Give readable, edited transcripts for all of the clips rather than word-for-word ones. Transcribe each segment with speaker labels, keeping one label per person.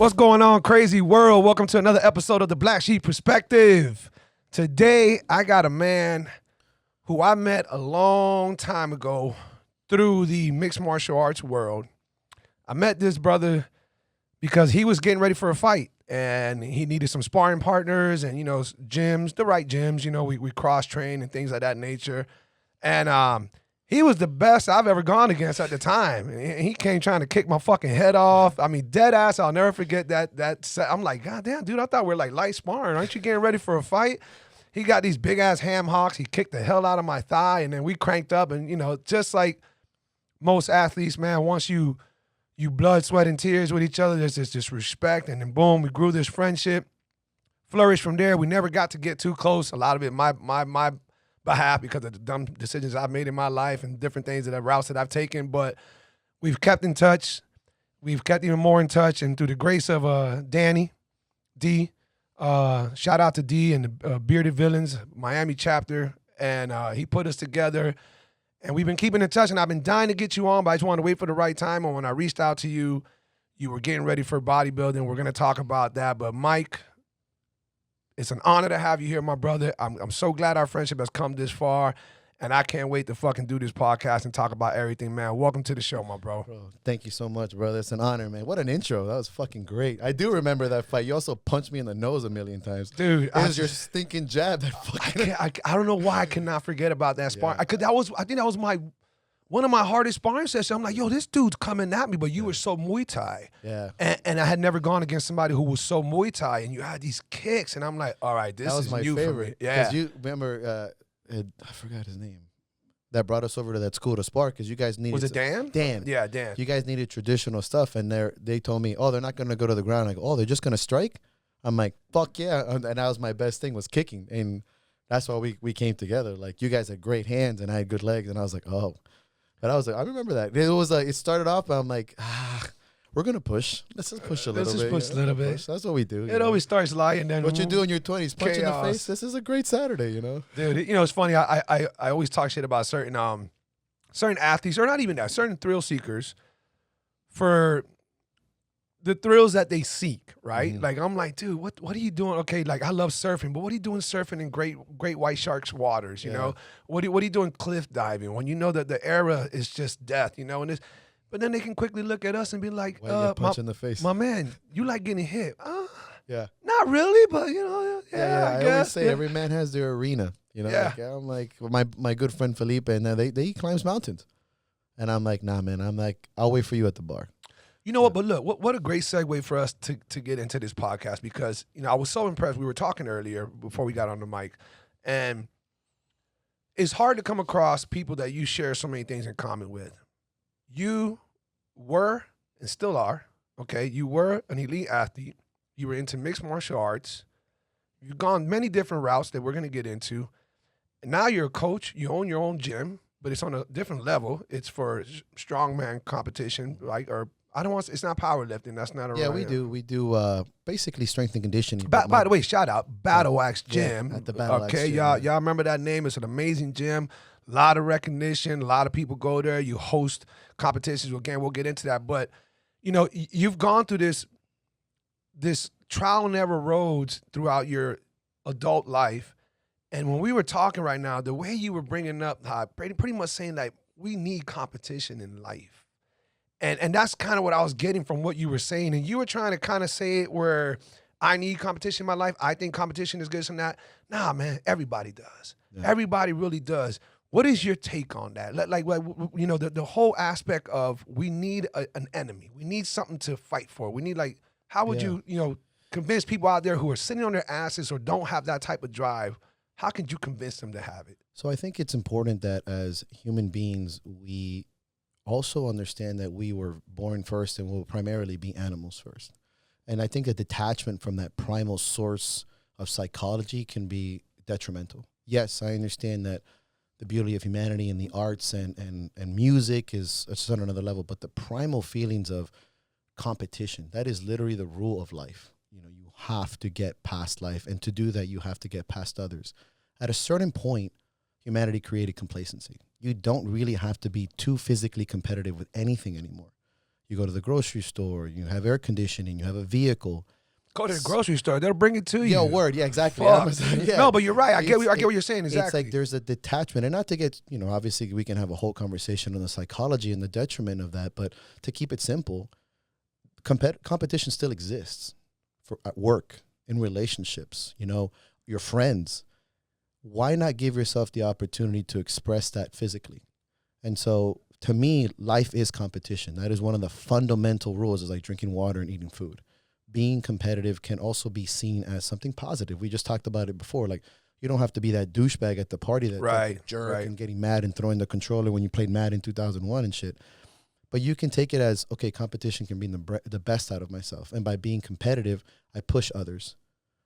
Speaker 1: What's going on, crazy world? Welcome to another episode of the Black Sheep Perspective. Today, I got a man who I met a long time ago through the mixed martial arts world. I met this brother because he was getting ready for a fight and he needed some sparring partners and, gyms, the right gyms. We cross-train and things like that nature. And he was the best I've ever gone against at the time. And he came trying to kick my fucking head off. I mean, dead ass. I'll never forget that set. I'm like, God damn, dude, I thought we were like light sparring. Aren't you getting ready for a fight? He got these big ass ham hocks. He kicked the hell out of my thigh, and then we cranked up. And just like most athletes, man, once you blood, sweat, and tears with each other, there's this respect, and then boom, we grew this friendship. Flourished from there. We never got to get too close. A lot of it my behalf because of the dumb decisions I've made in my life and different things routes that I've taken. But we've kept in touch. We've kept even more in touch, and through the grace of Danny D. Shout out to D and the Bearded Villains, Miami chapter, and he put us together, and we've been keeping in touch, and I've been dying to get you on, but I just wanted to wait for the right time, and when I reached out to you, you were getting ready for bodybuilding. We're going to talk about that, but Mike, it's an honor to have you here, my brother. I'm so glad our friendship has come this far, and I can't wait to fucking do this podcast and talk about everything, man. Welcome to the show, my bro.
Speaker 2: Thank you so much, brother. It's an honor, man. What an intro. That was fucking great. I do remember that fight. You also punched me in the nose a million times.
Speaker 1: Dude.
Speaker 2: It was your stinking jab. That fucking...
Speaker 1: I don't know why I cannot forget about that sparring. I think that was one of my hardest sparring sessions. I'm like, yo, this dude's coming at me, but you were so Muay Thai.
Speaker 2: Yeah.
Speaker 1: And I had never gone against somebody who was so Muay Thai, and you had these kicks, and I'm like, all right, this is new for me. Yeah.
Speaker 2: Because you remember, I forgot his name, that brought us over to that school to spar because you guys needed...
Speaker 1: Was it Dan?
Speaker 2: Dan.
Speaker 1: Yeah, Dan.
Speaker 2: You guys needed traditional stuff, and they told me, oh, they're not going to go to the ground. I go, oh, they're just going to strike? I'm like, fuck yeah. And that was my best thing, was kicking. And that's why we came together. Like, you guys had great hands, and I had good legs, and I was like, oh. But I was like, I remember that. It was like, it started off, I'm like, we're going to push. Let's just push a little bit.
Speaker 1: Let's just push a little bit.
Speaker 2: That's what we do.
Speaker 1: It always starts light, and then...
Speaker 2: What you do in your 20s, punch in the face. This is a great Saturday,
Speaker 1: Dude, it's funny. I always talk shit about certain athletes, or not even that, certain thrill seekers for the thrills that they seek, right? Mm-hmm. Like, I'm like, dude, what are you doing? Okay, like, I love surfing, but what are you doing surfing in great white sharks waters, you know? What are you doing cliff diving when you know that the era is just death, and this, but then they can quickly look at us and be like,
Speaker 2: punch in the face.
Speaker 1: My man, you like getting hit.
Speaker 2: Yeah.
Speaker 1: Not really, but,
Speaker 2: I always say every man has their arena,
Speaker 1: Yeah.
Speaker 2: Like, I'm like, my good friend Felipe, and they climbs mountains. And I'm like, nah, man, I'm like, I'll wait for you at the bar.
Speaker 1: You know what? But look, what a great segue for us to get into this podcast because, I was so impressed. We were talking earlier before we got on the mic, and it's hard to come across people that you share so many things in common with. You were and still are, okay? You were an elite athlete. You were into mixed martial arts. You've gone many different routes that we're going to get into. And now you're a coach. You own your own gym, but it's on a different level. It's for strongman competition, right? Or it's not powerlifting. That's not a
Speaker 2: Yeah,
Speaker 1: right.
Speaker 2: We do basically strength and conditioning.
Speaker 1: By the way, shout out Battle Axe Gym.
Speaker 2: At the Battle Axe Gym.
Speaker 1: Y'all remember that name? It's an amazing gym. A lot of recognition. A lot of people go there. You host competitions. Again, we'll get into that. But you've gone through this trial and error roads throughout your adult life. And when we were talking right now, the way you were bringing up, pretty much saying like we need competition in life. And that's kind of what I was getting from what you were saying. And you were trying to kind of say it where I need competition in my life. I think competition is good. So that. Nah, man, everybody does. Yeah. Everybody really does. What is your take on that? Like the whole aspect of we need an enemy. We need something to fight for. We need how would you convince people out there who are sitting on their asses or don't have that type of drive? How can you convince them to have it?
Speaker 2: So I think it's important that as human beings, we also understand that we were born first and will primarily be animals first. And I think a detachment from that primal source of psychology can be detrimental. Yes, I understand that the beauty of humanity and the arts and music is just on another level, but the primal feelings of competition, that is literally the rule of life. You have to get past life, and to do that, you have to get past others. At a certain point, humanity created complacency. You don't really have to be too physically competitive with anything anymore. You go to the grocery store, you have air conditioning, you have a vehicle.
Speaker 1: Go to the grocery store. They'll bring it to you.
Speaker 2: Yo, word. Yeah, exactly. Yeah.
Speaker 1: No, but you're right. I get what you're saying. Exactly.
Speaker 2: It's like there's a detachment. And not to get, obviously we can have a whole conversation on the psychology and the detriment of that. But to keep it simple, competition still exists at work, in relationships, your friends. Why not give yourself the opportunity to express that physically? And so to me, life is competition. That is one of the fundamental rules, is like drinking water and eating food. Being competitive can also be seen as something positive. We just talked about it before. Like, you don't have to be that douchebag at the party that like jerk and getting mad and throwing the controller when you played Madden in 2001 and shit. But you can take it as, okay, competition can be the best out of myself. And by being competitive, I push others.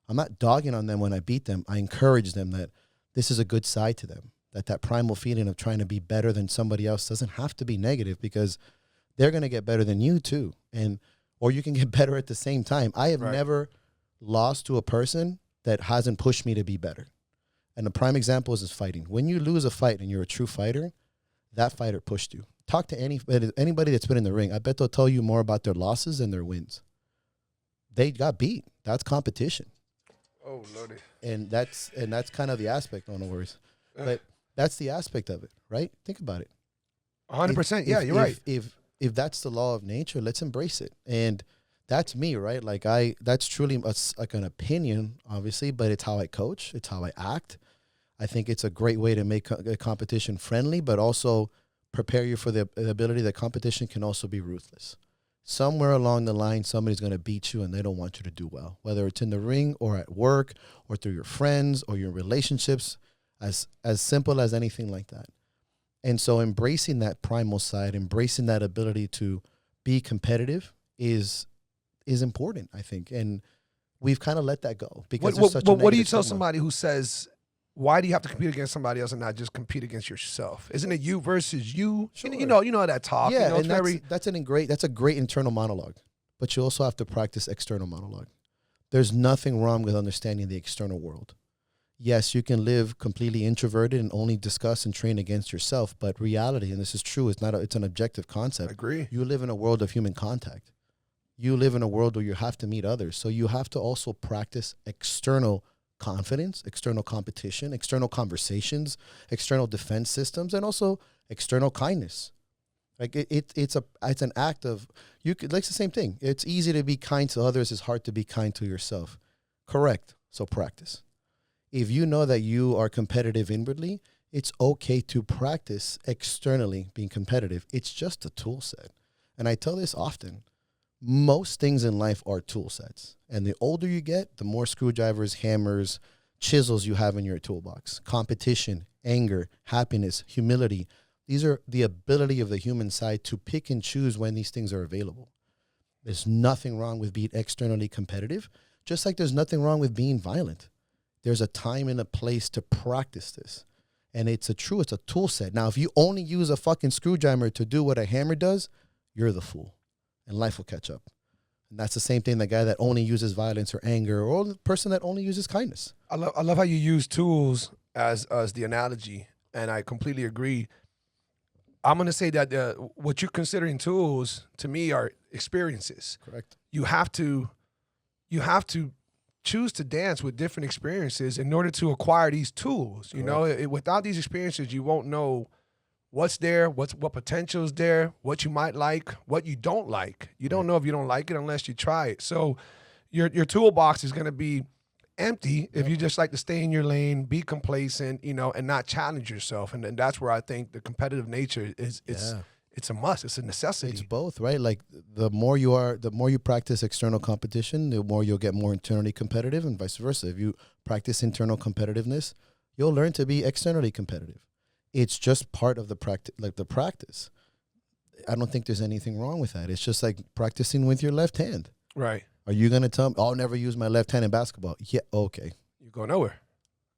Speaker 2: I'm not dogging on them when I beat them. I encourage them that this is a good side to them, that primal feeling of trying to be better than somebody else doesn't have to be negative, because they're going to get better than you too. Or you can get better at the same time. I have never lost to a person that hasn't pushed me to be better. And the prime example is fighting. When you lose a fight and you're a true fighter, that fighter pushed you. Talk to anybody that's been in the ring. I bet they'll tell you more about their losses than their wins. They got beat. That's competition.
Speaker 1: Oh, Lordy.
Speaker 2: And that's kind of the aspect, no worries. But that's the aspect of it, right? Think about it.
Speaker 1: 100%. Yeah, you're right.
Speaker 2: If that's the law of nature, let's embrace it. And that's me, right? Like that's truly like an opinion, obviously, but it's how I coach. It's how I act. I think it's a great way to make a competition friendly, but also prepare you for the ability that competition can also be ruthless. Somewhere along the line, somebody's going to beat you and they don't want you to do well, whether it's in the ring or at work or through your friends or your relationships, as simple as anything like that. And so embracing that primal side, embracing that ability to be competitive is important, I think. And we've kind of let that go because
Speaker 1: what do you tell somebody who says, why do you have to compete against somebody else and not just compete against yourself? Isn't it you versus you? Sure. You know that talk.
Speaker 2: Yeah, and that's a great internal monologue. But you also have to practice external monologue. There's nothing wrong with understanding the external world. Yes, you can live completely introverted and only discuss and train against yourself, but reality, and this is true, it's an objective concept.
Speaker 1: I agree.
Speaker 2: You live in a world of human contact. You live in a world where you have to meet others. So you have to also practice external confidence, external competition, external conversations, external defense systems, and also external kindness. Like it's an act of, it's the same thing. It's easy to be kind to others. It's hard to be kind to yourself. Correct. So practice. If you know that you are competitive inwardly, it's okay to practice externally being competitive. It's just a tool set. And I tell this often. Most things in life are tool sets. And the older you get, the more screwdrivers, hammers, chisels you have in your toolbox. Competition, anger, happiness, humility. These are the ability of the human side to pick and choose when these things are available. There's nothing wrong with being externally competitive, just like there's nothing wrong with being violent. There's a time and a place to practice this. And it's a tool set. Now, if you only use a fucking screwdriver to do what a hammer does, you're the fool. And life will catch up. And that's the same thing, the guy that only uses violence or anger, or the person that only uses kindness.
Speaker 1: I love how you use tools as the analogy, and I completely agree. I'm going to say that what you're considering tools, to me, are experiences.
Speaker 2: Correct.
Speaker 1: You have to choose to dance with different experiences in order to acquire these tools. You know, without these experiences, you won't know what's there, what potential is there, what you might like, what you don't like. You don't know if you don't like it unless you try it. So your toolbox is going to be empty if you just like to stay in your lane, be complacent, and not challenge yourself. And that's where I think the competitive nature is it's a must. It's a necessity.
Speaker 2: It's both, right? Like the more you practice external competition, the more you'll get more internally competitive, and vice versa. If you practice internal competitiveness, you'll learn to be externally competitive. It's just part of the practice. I don't think there's anything wrong with that. It's just like practicing with your left hand.
Speaker 1: Right.
Speaker 2: Are you going to tell me, I'll never use my left hand in basketball? Yeah, okay.
Speaker 1: You go nowhere.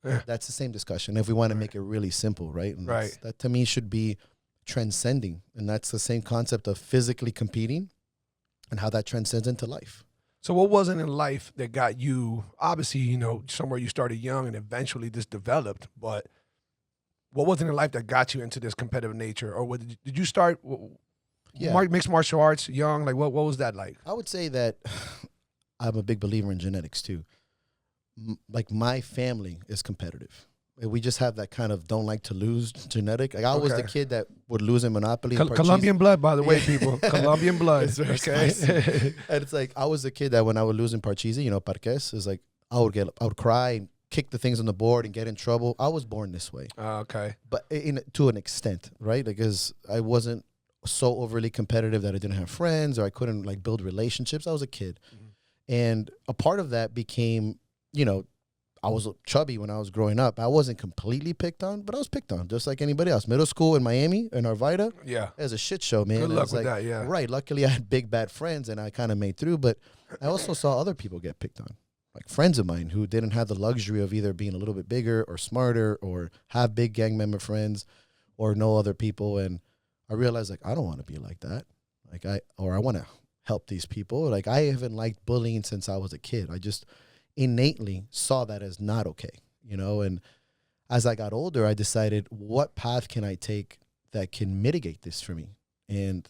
Speaker 2: That's the same discussion if we want to make it really simple, right? And that to me should be transcending. And that's the same concept of physically competing and how that transcends into life.
Speaker 1: So what was it in life that got you, obviously, somewhere you started young and eventually this developed, but what was it in life that got you into this competitive nature? Or did you start, Mixed martial arts, young, like what was that like?
Speaker 2: I would say that I'm a big believer in genetics too. Like my family is competitive. We just have that kind of don't like to lose genetic. Like I was the kid that would lose in Monopoly.
Speaker 1: Colombian blood, by the way, people. Colombian blood.
Speaker 2: Okay. And it's like I was the kid that when I would lose in Parcheesi, Parques, is like I would cry and kick the things on the board and get in trouble. I was born this way.
Speaker 1: Okay.
Speaker 2: But to an extent, right? Because I wasn't so overly competitive that I didn't have friends or I couldn't like build relationships. I was a kid. Mm-hmm. And a part of that became, I was chubby when I was growing up. I wasn't completely picked on, but I was picked on just like anybody else. Middle school in Miami, in Arvida, it was a shit show, man.
Speaker 1: Good luck with that, yeah.
Speaker 2: Right. Luckily, I had big, bad friends, and I kind of made through. But I also saw other people get picked on, like friends of mine who didn't have the luxury of either being a little bit bigger or smarter or have big gang member friends or know other people. And I realized, like, I don't want to be like that. I want to help these people. Like, I haven't liked bullying since I was a kid. I just innately saw that as not okay, and as I got older, I decided what path can I take that can mitigate this for me. And,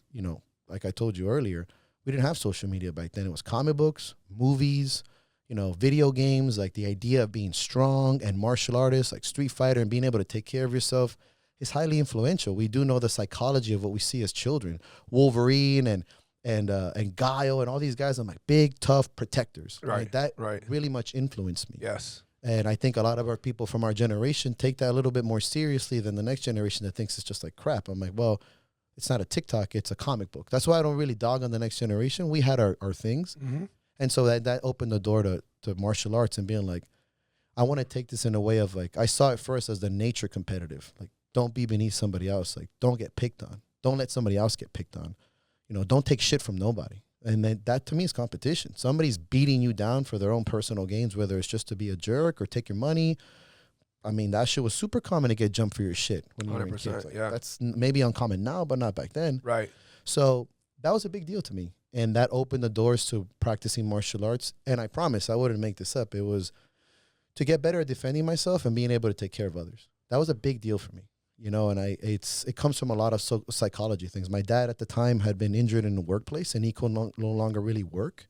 Speaker 2: like I told you earlier, we didn't have social media back then. It was comic books, movies, video games. Like the idea of being strong and martial artists like Street Fighter and being able to take care of yourself is highly influential. We do know the psychology of what we see as children. Wolverine and Guile and all these guys are like big, tough protectors.
Speaker 1: Right.
Speaker 2: That really much influenced me.
Speaker 1: Yes.
Speaker 2: And I think a lot of our people from our generation take that a little bit more seriously than the next generation that thinks it's just like crap. I'm like, well, it's not a TikTok, it's a comic book. That's why I don't really dog on the next generation. We had our things. Mm-hmm. And so that opened the door to martial arts and being like, I want to take this in a way of like, I saw it first as the nature competitive. Like, don't be beneath somebody else. Like, don't get picked on. Don't let somebody else get picked on. Don't take shit from nobody. And then that to me is competition. Somebody's beating you down for their own personal gains, whether it's just to be a jerk or take your money. I mean, that shit was super common to get jumped for your shit when you were in kids. Like, that's maybe uncommon now, but not back then.
Speaker 1: Right.
Speaker 2: So that was a big deal to me. And that opened the doors to practicing martial arts. And I promise I wouldn't make this up. It was to get better at defending myself and being able to take care of others. That was a big deal for me. And it comes from a lot of psychology things. My dad at the time had been injured in the workplace and he could no longer really work.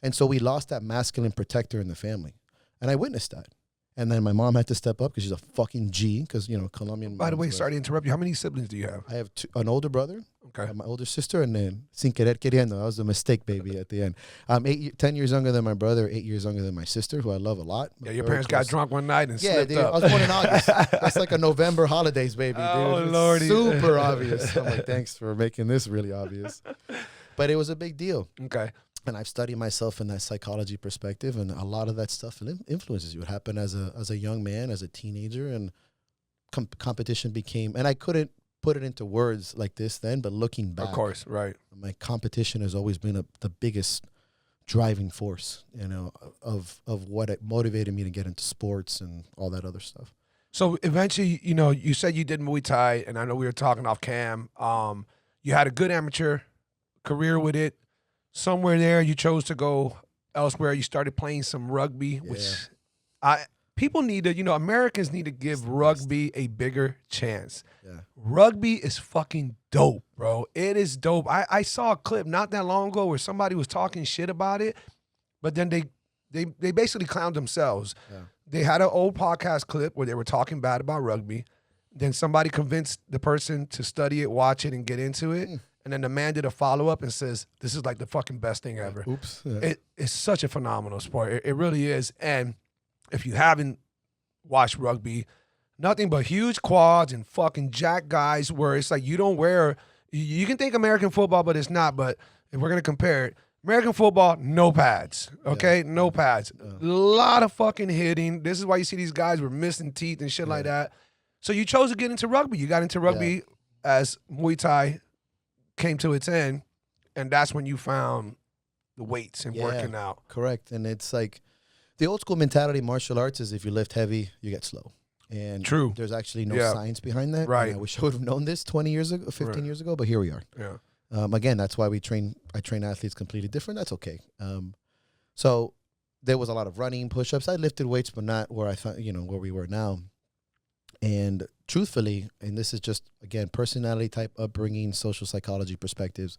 Speaker 2: And so we lost that masculine protector in the family. And I witnessed that. And then my mom had to step up because she's a fucking G because, Colombian.
Speaker 1: By the way, sorry to interrupt you. How many siblings do you have?
Speaker 2: I have an older brother.
Speaker 1: Okay.
Speaker 2: My older sister, and then sin querer queriendo. That was a mistake, baby, at the end. I'm 10 years younger than my brother, 8 years younger than my sister, who I love a lot.
Speaker 1: Yeah, your parents got drunk one night and slipped
Speaker 2: dude,
Speaker 1: up.
Speaker 2: I was born in August. That's like a November holidays, baby, dude.
Speaker 1: Oh, Lordy.
Speaker 2: Super obvious. I'm like, thanks for making this really obvious. But it was a big deal.
Speaker 1: Okay.
Speaker 2: And I've studied myself in that psychology perspective, and a lot of that stuff influences you. It happened as a young man, as a teenager, and competition became, and I couldn't put it into words like this then, but looking back.
Speaker 1: Of course, right.
Speaker 2: My competition has always been the biggest driving force, of what it motivated me to get into sports and all that other stuff.
Speaker 1: So eventually, you said you did Muay Thai, and I know we were talking off cam. You had a good amateur career with it. Somewhere there, you chose to go elsewhere. You started playing some rugby, which people need to, Americans need to give rugby a bigger chance. Yeah. Rugby is fucking dope, bro. It is dope. I saw a clip not that long ago where somebody was talking shit about it, but then they basically clowned themselves. Yeah. They had an old podcast clip where they were talking bad about rugby. Then somebody convinced the person to study it, watch it, and get into it. And then the man did a follow-up and says, this is like the fucking best thing ever.
Speaker 2: Oops. Yeah.
Speaker 1: It's such a phenomenal sport. It really is. And if you haven't watched rugby, nothing but huge quads and fucking jack guys where it's like you don't wear, you can think American football, but it's not. But if we're going to compare it, American football, no pads, okay? Yeah. No pads. A lot of fucking hitting. This is why you see these guys were missing teeth and shit like that. So you chose to get into rugby. You got into rugby as Muay Thai came to its end, and that's when you found the weights and working out.
Speaker 2: Correct. And it's like the old school mentality in martial arts is if you lift heavy, you get slow. And
Speaker 1: true.
Speaker 2: There's actually no science behind that.
Speaker 1: Right.
Speaker 2: And I wish I would have known this 20 years ago, 15 years ago, but here we are.
Speaker 1: Yeah.
Speaker 2: Again, that's why I train athletes completely different. That's okay. So there was a lot of running, push-ups. I lifted weights, but not where I thought, where we were now. And truthfully, and this is just, again, personality type, upbringing, social psychology perspectives,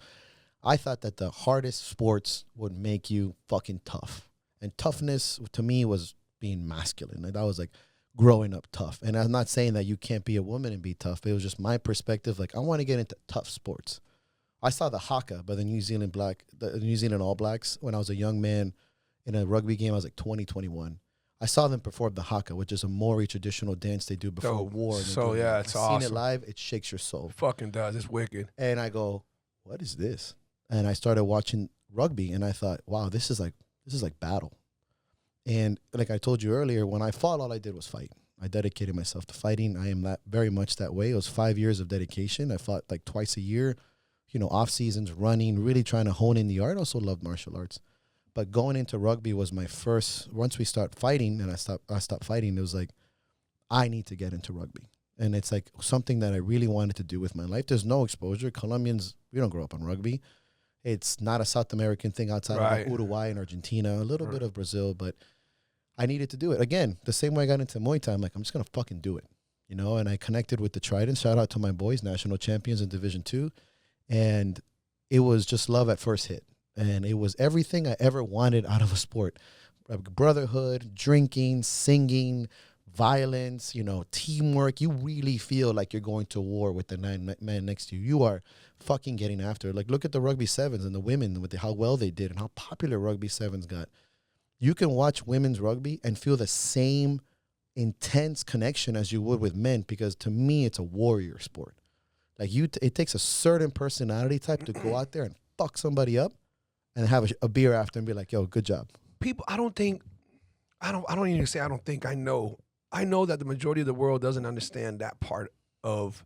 Speaker 2: I thought that the hardest sports would make you fucking tough. And toughness to me was being masculine. Like, that was like growing up tough. And I'm not saying that you can't be a woman and be tough. It was just my perspective. Like, I want to get into tough sports. I saw the haka by the New Zealand All Blacks when I was a young man in a rugby game. I was like 20, 21. I saw them perform the haka, which is a Maori traditional dance they do before war.
Speaker 1: So yeah, it's awesome.
Speaker 2: Seen it live, it shakes your soul.
Speaker 1: It fucking does. It's wicked.
Speaker 2: And I go, what is this? And I started watching rugby, and I thought, wow, this is like battle. And like I told you earlier, when I fought, all I did was fight. I dedicated myself to fighting. I am that very much that way. It was 5 years of dedication. I fought like twice a year, off seasons, running, really trying to hone in the art. I also loved martial arts. But going into rugby was my first, once we start fighting and I stopped fighting, it was like, I need to get into rugby. And it's like something that I really wanted to do with my life. There's no exposure. Colombians, we don't grow up on rugby. It's not a South American thing outside of Uruguay and Argentina, a little bit of Brazil, but I needed to do it. Again, the same way I got into Muay Thai, I'm like, I'm just going to fucking do it, and I connected with the Trident. Shout out to my boys, national champions in Division 2. And it was just love at first hit. And it was everything I ever wanted out of a sport. Brotherhood, drinking, singing, violence, teamwork. You really feel like you're going to war with the 9 man next to you. You are fucking getting after it. Like, look at the Rugby Sevens and the women, with how well they did and how popular Rugby Sevens got. You can watch women's rugby and feel the same intense connection as you would with men, because to me, it's a warrior sport. Like, it takes a certain personality type to go out there and fuck somebody up and have a beer after and be like, yo, good job.
Speaker 1: People, I don't even say I don't think, I know. I know that the majority of the world doesn't understand that part of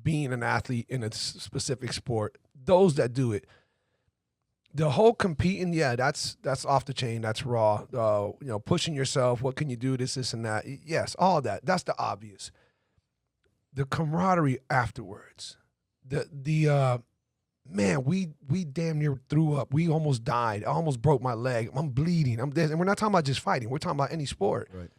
Speaker 1: being an athlete in a specific sport. Those that do it, the whole competing, yeah, that's off the chain. That's raw. Pushing yourself. What can you do? This and that. Yes, all that. That's the obvious. The camaraderie afterwards. Man, we damn near threw up. We almost died. I almost broke my leg. I'm bleeding. I'm dead. And we're not talking about just fighting. We're talking about any sport.
Speaker 2: Right.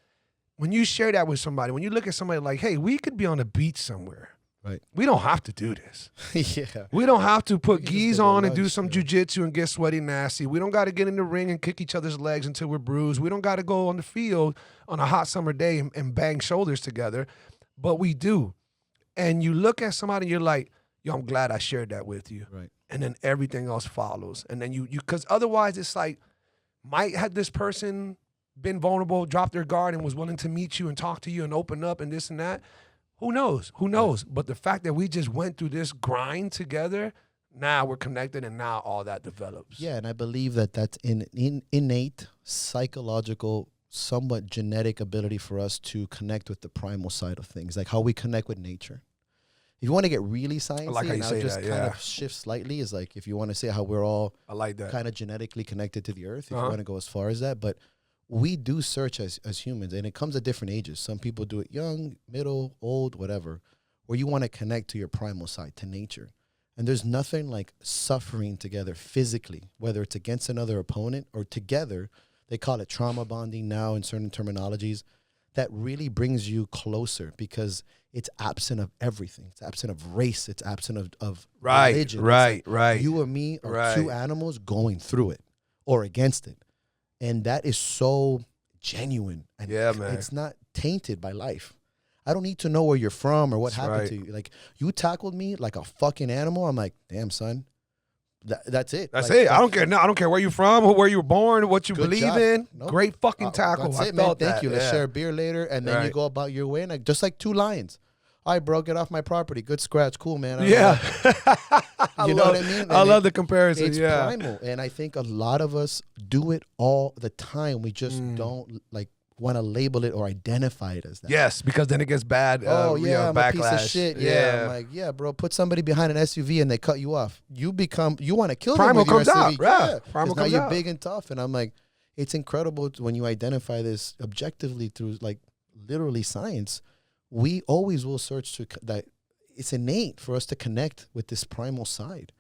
Speaker 1: When you share that with somebody, when you look at somebody like, hey, we could be on the beach somewhere.
Speaker 2: Right.
Speaker 1: We don't have to do this.
Speaker 2: Yeah.
Speaker 1: We don't have to put gis on and do some jujitsu and get sweaty nasty. We don't got to get in the ring and kick each other's legs until we're bruised. We don't got to go on the field on a hot summer day and bang shoulders together. But we do. And you look at somebody and you're like, yo, I'm glad I shared that with you.
Speaker 2: Right.
Speaker 1: And then everything else follows. And then you because otherwise it's like, might have this person been vulnerable, dropped their guard and was willing to meet you and talk to you and open up and this and that? Who knows? Who knows? Right. But the fact that we just went through this grind together, now we're connected and now all that develops.
Speaker 2: Yeah, and I believe that that's innate, psychological, somewhat genetic ability for us to connect with the primal side of things, like how we connect with nature. If you want to get really sciencey, and I'll just kind of shift slightly, is like if you want to say how we're all kind of genetically connected to the earth, if you want to go as far as that. But we do search as humans, and it comes at different ages. Some people do it young, middle, old, whatever, where you want to connect to your primal side, to nature. And there's nothing like suffering together physically, whether it's against another opponent or together. They call it trauma bonding now in certain terminologies. That really brings you closer because it's absent of everything. It's absent of race. It's absent of religion.
Speaker 1: Right.
Speaker 2: You and me are two animals going through it or against it. And that is so genuine. And
Speaker 1: man.
Speaker 2: It's not tainted by life. I don't need to know where you're from or what happened to you. Like, you tackled me like a fucking animal. I'm like, damn, son. That's it.
Speaker 1: That's it. I don't care. No, I don't care where you're from, where you were born, what you believe in. Nope. Great fucking tackle.
Speaker 2: That's it, man. Thank you. Let's share a beer later, and then you go about your way. And just like two lions. All right, bro, get off my property. Good scratch. Cool, man. You know what I mean? And
Speaker 1: I love the comparison.
Speaker 2: It's primal. And I think a lot of us do it all the time. We just don't want to label it or identify it as that.
Speaker 1: Yes, because then it gets bad.
Speaker 2: I'm
Speaker 1: backlash.
Speaker 2: A piece of shit. Yeah. I'm like, yeah, bro, put somebody behind an SUV and they cut you off. You want to kill them with your SUV. Primal comes out. Now you're big and tough. And I'm like, it's incredible when you identify this objectively through literally science. We always will search to that. It's innate for us to connect with this primal side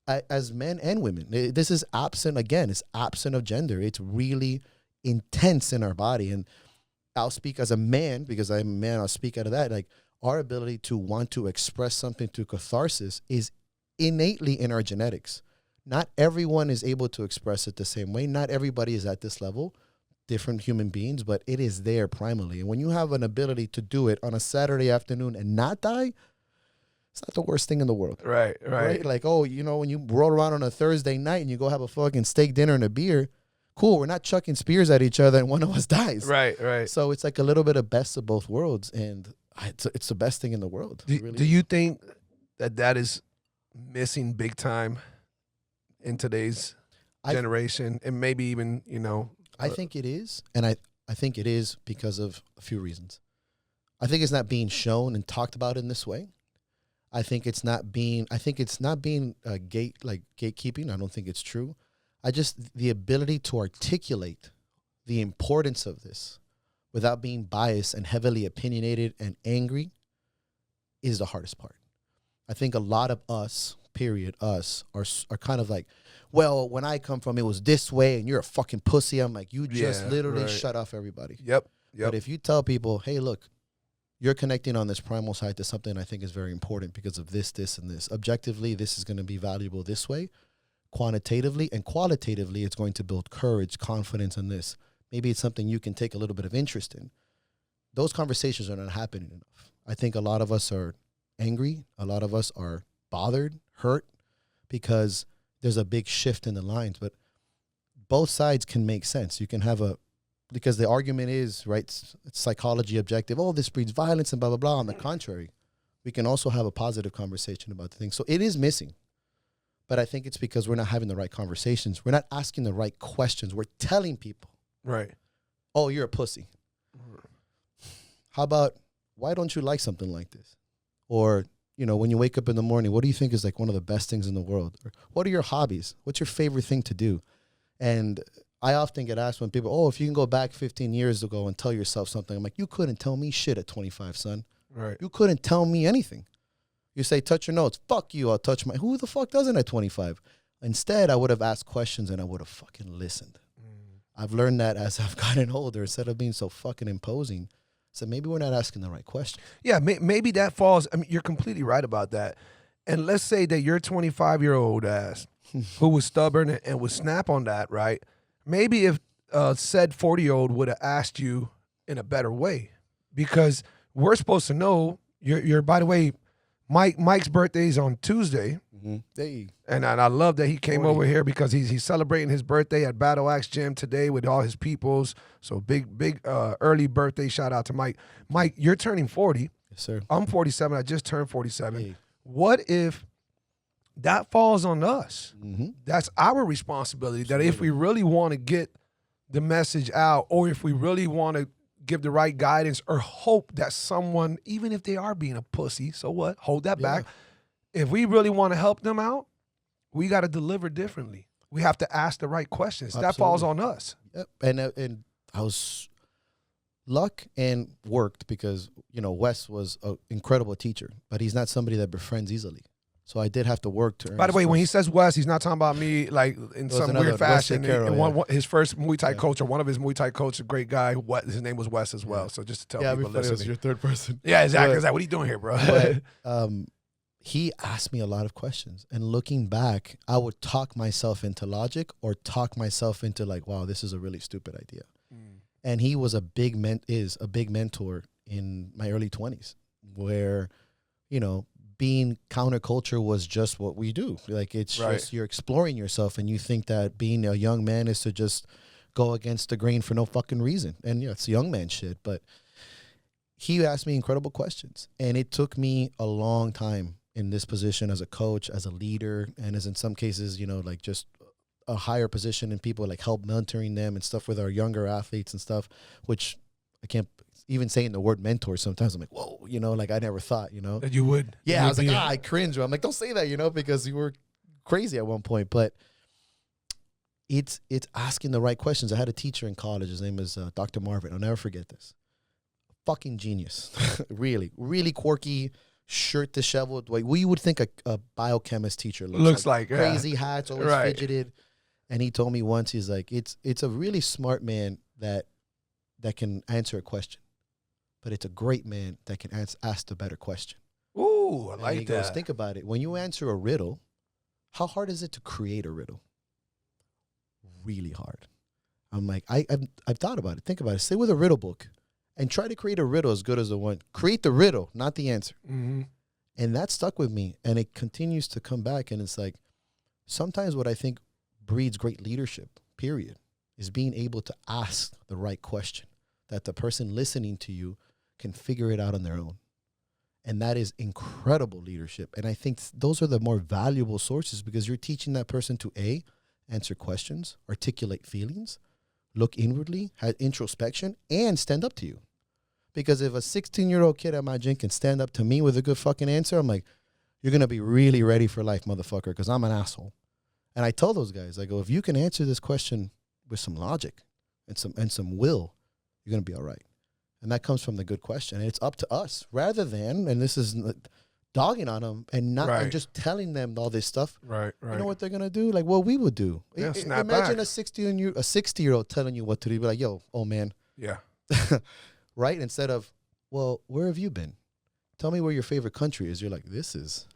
Speaker 2: as men and women. This is absent, again, it's absent of gender. It's really intense in our body. And I'll speak as a man, because I'm a man, I'll speak out of that. Like, our ability to want to express something through catharsis is innately in our genetics. Not everyone is able to express it the same way. Not everybody is at this level, different human beings, but it is there primarily. And when you have an ability to do it on a Saturday afternoon and not die, it's not the worst thing in the world.
Speaker 1: Right.
Speaker 2: Like, oh, you know, when you roll around on a Thursday night and you go have a fucking steak dinner and a beer, cool, we're not chucking spears at each other and one of us dies.
Speaker 1: Right.
Speaker 2: So it's like a little bit of best of both worlds, and it's the best thing in the world.
Speaker 1: Do you think that is missing big time in today's generation, and maybe even, you know?
Speaker 2: I think it is, and I think it is because of a few reasons. I think it's not being shown and talked about in this way. I think it's not being gatekeeping. I don't think it's true. The ability to articulate the importance of this without being biased and heavily opinionated and angry is the hardest part. I think a lot of us are kind of like, well, when I come from, it was this way and you're a fucking pussy. I'm like, you just literally shut off everybody.
Speaker 1: Yep.
Speaker 2: But if you tell people, hey, look, you're connecting on this primal side to something I think is very important because of this, and this. Objectively, this is going to be valuable this way. Quantitatively and qualitatively, it's going to build courage, confidence in this. Maybe it's something you can take a little bit of interest in. Those conversations are not happening enough. I think a lot of us are angry. A lot of us are bothered, hurt, because there's a big shift in the lines. But both sides can make sense. You can have because the argument is, right, it's psychology objective. Oh, this breeds violence and blah, blah, blah. On the contrary, we can also have a positive conversation about the thing. So it is missing. But I think it's because we're not having the right conversations. We're not asking the right questions. We're telling people,
Speaker 1: right,
Speaker 2: oh, you're a pussy. How about, why don't you like something like this? Or, you know, when you wake up in the morning, what do you think is like one of the best things in the world? Or what are your hobbies? What's your favorite thing to do? And I often get asked when people, oh, if you can go back 15 years ago and tell yourself something, I'm like, you couldn't tell me shit at 25, son.
Speaker 1: Right.
Speaker 2: You couldn't tell me anything. You say, touch your notes. Fuck you, I'll touch my... Who the fuck doesn't at 25? Instead, I would have asked questions and I would have fucking listened. I've learned that as I've gotten older, instead of being so fucking imposing. So maybe we're not asking the right question.
Speaker 1: Yeah, maybe that falls... I mean, you're completely right about that. And let's say that your 25-year-old ass who was stubborn and would snap on that, right? Maybe if said 40-year-old would have asked you in a better way. Because we're supposed to know, you're by the way... Mike's birthday is on Tuesday, and I love that he came over here because he's celebrating his birthday at Battle Axe Gym today with all his peoples. So big early birthday shout out to Mike. Mike, you're turning 40.
Speaker 2: Yes, sir.
Speaker 1: I'm 47. I just turned 47.
Speaker 2: Hey.
Speaker 1: What if that falls on us? That's our responsibility.
Speaker 2: Absolutely.
Speaker 1: That if we really want to get the message out, or if we really want to give the right guidance or hope that someone, even if they are being a pussy, so what? Hold that back. If we really want to help them out, we got to deliver differently. We have to ask the right questions.
Speaker 2: Absolutely.
Speaker 1: That falls on us.
Speaker 2: Yep. And I was luck and worked because, you know, Wes was an incredible teacher, but he's not somebody that befriends easily. So I did have to work to earn.
Speaker 1: By the way, when he says Wes, he's not talking about me like in some weird fashion. His first Muay Thai coach, or one of his Muay Thai coaches, a great guy. His name was Wes as well. So just to tell people listening.
Speaker 2: It was your third person.
Speaker 1: Yeah, exactly. What are you doing here, bro?
Speaker 2: But, he asked me a lot of questions. And looking back, I would talk myself into logic or talk myself into like, wow, this is a really stupid idea. And he was a big mentor in my early 20s where, you know, being counterculture was just what we do. Like, it's just, you're exploring yourself and you think that being a young man is to just go against the grain for no fucking reason. And yeah, it's young man shit, but he asked me incredible questions. And it took me a long time in this position as a coach, as a leader, and as in some cases, you know, like just a higher position and people like help mentoring them and stuff with our younger athletes and stuff, which I can't even saying the word mentor sometimes I'm like, whoa, you know, like I never thought, you know.
Speaker 1: That you would.
Speaker 2: Yeah, I was like, I cringe. I'm like, don't say that, you know, because you were crazy at one point. But it's asking the right questions. I had a teacher in college. His name was Dr. Marvin. I'll never forget this. Fucking genius. Really, really quirky, shirt disheveled. Like we would think a biochemist teacher looks like. Crazy hats, always fidgeted. And he told me once, he's like, it's a really smart man that that can answer a question, but it's a great man that can ask the better question.
Speaker 1: Ooh, I
Speaker 2: And
Speaker 1: like
Speaker 2: he
Speaker 1: that.
Speaker 2: goes, think about it. When you answer a riddle, how hard is it to create a riddle? Really hard. I'm like, I've thought about it. Think about it. Sit with a riddle book and try to create a riddle as good as the one. Create the riddle, not the answer.
Speaker 1: Mm-hmm.
Speaker 2: And that stuck with me, and it continues to come back. And it's like, sometimes what I think breeds great leadership, period, is being able to ask the right question that the person listening to you can figure it out on their own. And that is incredible leadership. And I think those are the more valuable sources, because you're teaching that person to A, answer questions, articulate feelings, look inwardly, have introspection, and stand up to you. Because if a 16-year-old kid at my gym can stand up to me with a good fucking answer, I'm like, you're going to be really ready for life, motherfucker, because I'm an asshole. And I tell those guys, I go, if you can answer this question with some logic and some will, you're going to be all right. And that comes from the good question. And it's up to us, rather than, and this is dogging on them and not and just telling them all this stuff.
Speaker 1: Right.
Speaker 2: You know what they're going to do? Like what we would do.
Speaker 1: Yeah, snap
Speaker 2: Imagine
Speaker 1: back.
Speaker 2: a 60-year-old telling you what to do. Be like, yo, oh man.
Speaker 1: Yeah.
Speaker 2: Right? Instead of, well, where have you been? Tell me where your favorite country is. You're like, this is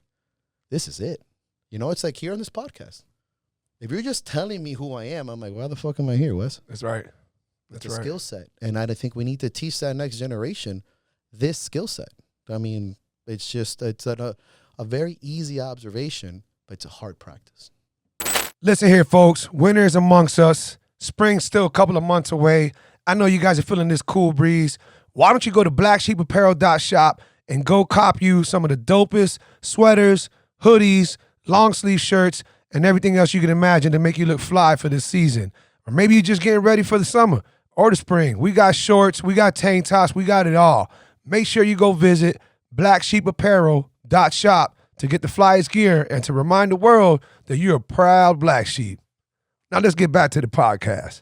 Speaker 2: it. You know, it's like here on this podcast. If you're just telling me who I am, I'm like, why the fuck am I here, Wes?
Speaker 1: That's right.
Speaker 2: It's a skill set. And I think we need to teach that next generation this skill set. I mean, it's a very easy observation, but it's a hard practice.
Speaker 1: Listen here, folks. Winter is amongst us. Spring's still a couple of months away. I know you guys are feeling this cool breeze. Why don't you go to blacksheepapparel.shop and go cop you some of the dopest sweaters, hoodies, long sleeve shirts, and everything else you can imagine to make you look fly for this season. Or maybe you're just getting ready for the summer or the spring. We got shorts, we got tank tops, we got it all. Make sure you go visit blacksheepapparel.shop to get the flyest gear and to remind the world that you're a proud black sheep. Now let's get back to the podcast.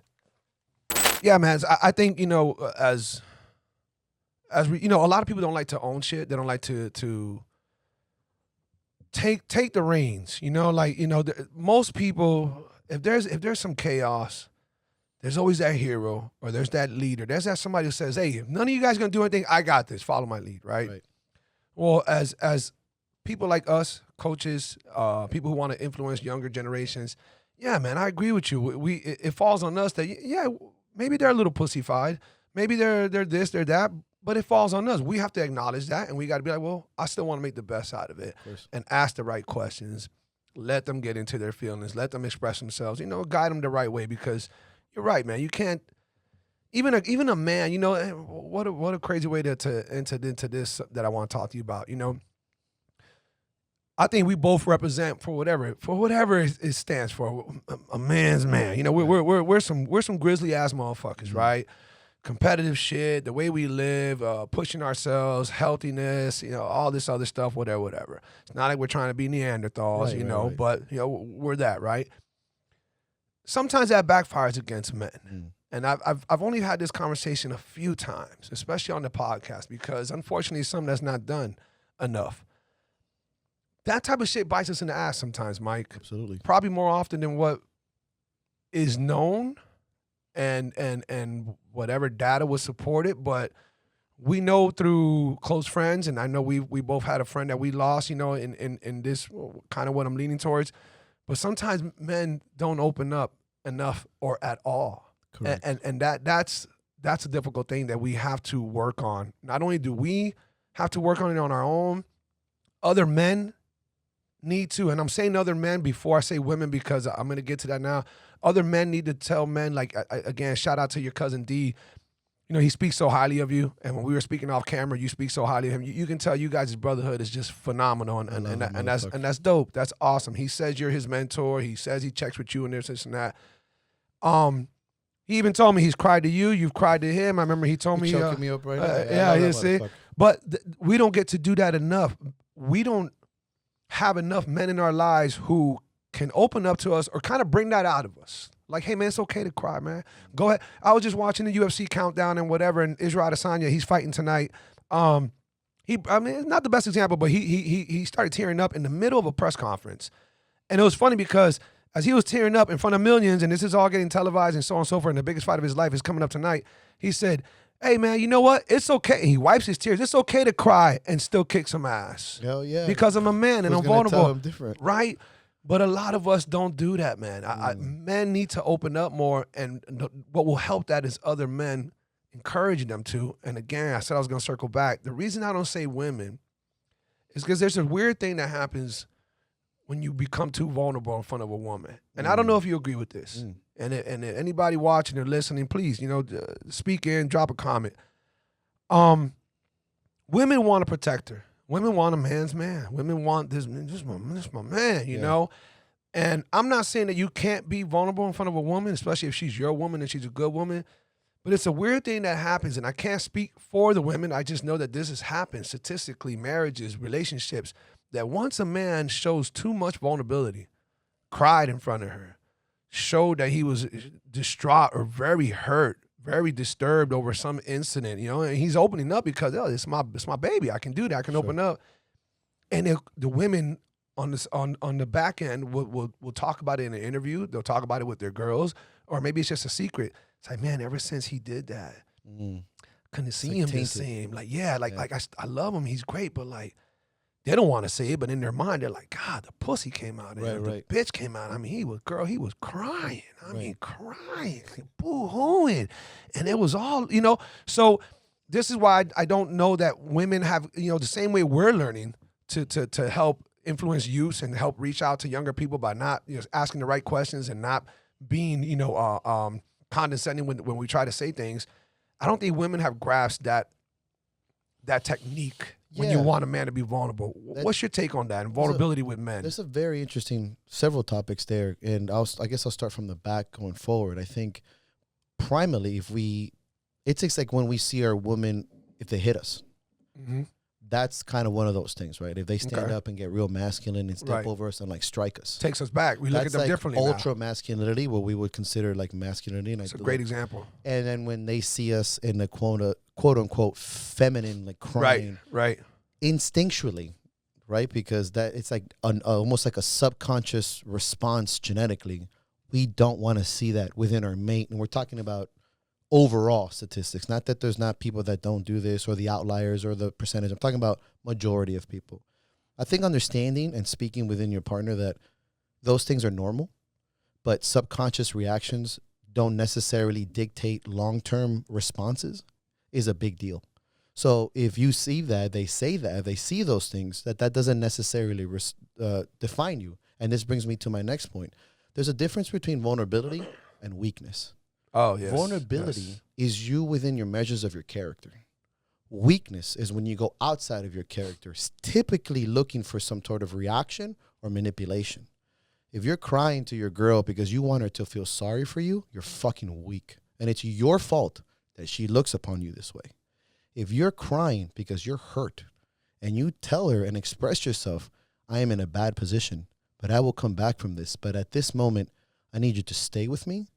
Speaker 1: Yeah, man, I think, you know, as we, you know, a lot of people don't like to own shit. They don't like to take the reins, you know, like, you know, most people, if there's some chaos, there's always that hero or there's that leader. There's that somebody who says, hey, if none of you guys gonna do anything, I got this. Follow my lead, right? Well, as people like us, coaches, people who want to influence younger generations, yeah, man, I agree with you. It falls on us that, yeah, maybe they're a little pussyfied. Maybe they're this, they're that, but it falls on us. We have to acknowledge that, and we got to be like, well, I still want to make the best out of it and ask the right questions. Let them get into their feelings. Let them express themselves. You know, guide them the right way, because you're right, man. You can't even a man. You know, what a crazy way to enter into this that I want to talk to you about. You know, I think we both represent for whatever it stands for. A man's man. You know, we're some grizzly ass motherfuckers, right? Competitive shit, the way we live, pushing ourselves, healthiness, you know, all this other stuff, whatever. It's not like we're trying to be Neanderthals, right. But, you know, we're that, right? Sometimes that backfires against men. And I've only had this conversation a few times, especially on the podcast, because unfortunately it's something that's not done enough. That type of shit bites us in the ass sometimes, Mike.
Speaker 2: Absolutely.
Speaker 1: Probably more often than what is known. And whatever data would support it, but we know through close friends, and I know we both had a friend that we lost, you know, in this kind of what I'm leaning towards. But sometimes men don't open up enough or at all. Correct. And that's a difficult thing that we have to work on. Not only do we have to work on it on our own, other men need to, and I'm saying other men before I say women, because I'm going to get to that now. Other men need to tell men, like, again, shout out to your cousin D. You know, he speaks so highly of you. And when we were speaking off camera, you speak so highly of him. You can tell you guys' brotherhood is just phenomenal. And that's dope. That's awesome. He says you're his mentor. He says he checks with you and this and that. He even told me he's cried to you. You've cried to him. I remember he told me.
Speaker 2: Choking me up right now.
Speaker 1: Yeah, you see. But we don't get to do that enough. We don't have enough men in our lives who can open up to us or kind of bring that out of us. Like, hey, man, it's okay to cry, man. Go ahead. I was just watching the UFC countdown and whatever, and Israel Adesanya, he's fighting tonight. I mean, it's not the best example, but he started tearing up in the middle of a press conference. And it was funny because as he was tearing up in front of millions, and this is all getting televised and so on and so forth, and the biggest fight of his life is coming up tonight, he said, hey, man, you know what? It's okay. He wipes his tears. It's okay to cry and still kick some ass.
Speaker 2: Hell yeah.
Speaker 1: Because I'm a man and
Speaker 2: Who's
Speaker 1: I'm
Speaker 2: gonna tell
Speaker 1: vulnerable.
Speaker 2: him different?
Speaker 1: Right? But a lot of us don't do that, man. Men need to open up more, and what will help that is other men encouraging them to. And again, I said I was going to circle back. The reason I don't say women is because there's a weird thing that happens when you become too vulnerable in front of a woman. And I don't know if you agree with this. And anybody watching or listening, please, speak in, drop a comment. Women want to protect her. Women want a man's man. Women want this my man, you know? And I'm not saying that you can't be vulnerable in front of a woman, especially if she's your woman and she's a good woman. But it's a weird thing that happens, and I can't speak for the women. I just know that this has happened statistically, marriages, relationships, that once a man shows too much vulnerability, cried in front of her, showed that he was distraught or very hurt, very disturbed over some incident, and he's opening up because, it's my baby. I can do that. I can open up. And the women on the back end will talk about it in an interview. They'll talk about it with their girls, or maybe it's just a secret. It's like, man, ever since he did that, couldn't see him the same. I love him. He's great, but they don't want to say it, but in their mind, they're like, God, the pussy came out. The bitch came out. I mean, he was crying. Crying, boo-hooing. And it was all, So this is why I don't know that women have, the same way we're learning to help influence youth and help reach out to younger people by not asking the right questions and not being, condescending when we try to say things. I don't think women have grasped that technique when you want a man to be vulnerable. What's your take on that and vulnerability with men?
Speaker 2: There's a very interesting several topics there, and I guess I'll start from the back going forward. I think primarily it's like when we see our women, if they hit us, that's kind of one of those things, right? If they stand up and get real masculine and step over us and strike us.
Speaker 1: Takes us back. We look at them differently now.
Speaker 2: Ultra masculinity, what we would consider masculinity. And
Speaker 1: it's a great example.
Speaker 2: And then when they see us in the quote unquote feminine, crying.
Speaker 1: Right.
Speaker 2: Instinctually, right? Because it's like almost like a subconscious response genetically. We don't want to see that within our mate. And we're talking about overall statistics, not that there's not people that don't do this or the outliers or the percentage. I'm talking about majority of people. I think understanding and speaking within your partner that those things are normal, but subconscious reactions don't necessarily dictate long-term responses is a big deal. So if you see that, they say that, they see those things, that doesn't necessarily define you. And this brings me to my next point. There's a difference between vulnerability and weakness.
Speaker 1: Oh, yes.
Speaker 2: Vulnerability is you within your measures of your character. Weakness is when you go outside of your character, typically looking for some sort of reaction or manipulation. If you're crying to your girl because you want her to feel sorry for you, you're fucking weak. And it's your fault that she looks upon you this way. If you're crying because you're hurt and you tell her and express yourself, I am in a bad position, but I will come back from this. But at this moment, I need you to stay with me.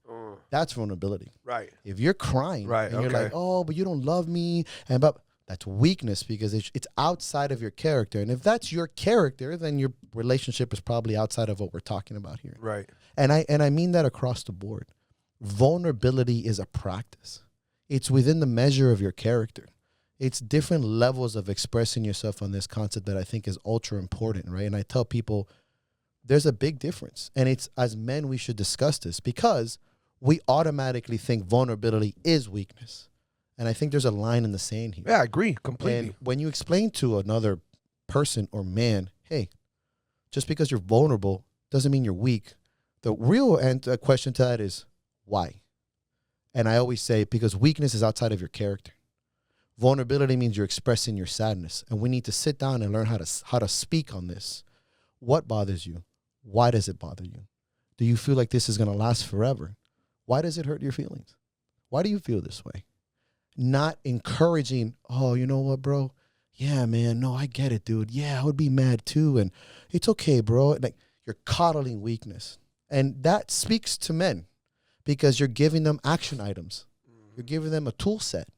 Speaker 2: That's vulnerability.
Speaker 1: Right.
Speaker 2: If you're crying and you're like, oh, but you don't love me, that's weakness because it's outside of your character. And if that's your character, then your relationship is probably outside of what we're talking about here.
Speaker 1: Right.
Speaker 2: And I mean that across the board. Vulnerability is a practice. It's within the measure of your character. It's different levels of expressing yourself on this concept that I think is ultra important, right? And I tell people there's a big difference. And it's, as men, we should discuss this because we automatically think vulnerability is weakness. And I think there's a line in the sand here.
Speaker 1: Yeah, I agree completely.
Speaker 2: And when you explain to another person or man, hey, just because you're vulnerable doesn't mean you're weak. The real question to that is why? And I always say, because weakness is outside of your character. Vulnerability means you're expressing your sadness. And we need to sit down and learn how to speak on this. What bothers you? Why does it bother you? Do you feel like this is going to last forever? Why does it hurt your feelings? Why do you feel this way? Not encouraging, oh, you know what, bro? Yeah, man, no, I get it, dude. Yeah, I would be mad too. And it's okay, bro. Like, you're coddling weakness. And that speaks to men because you're giving them action items. You're giving them a tool set.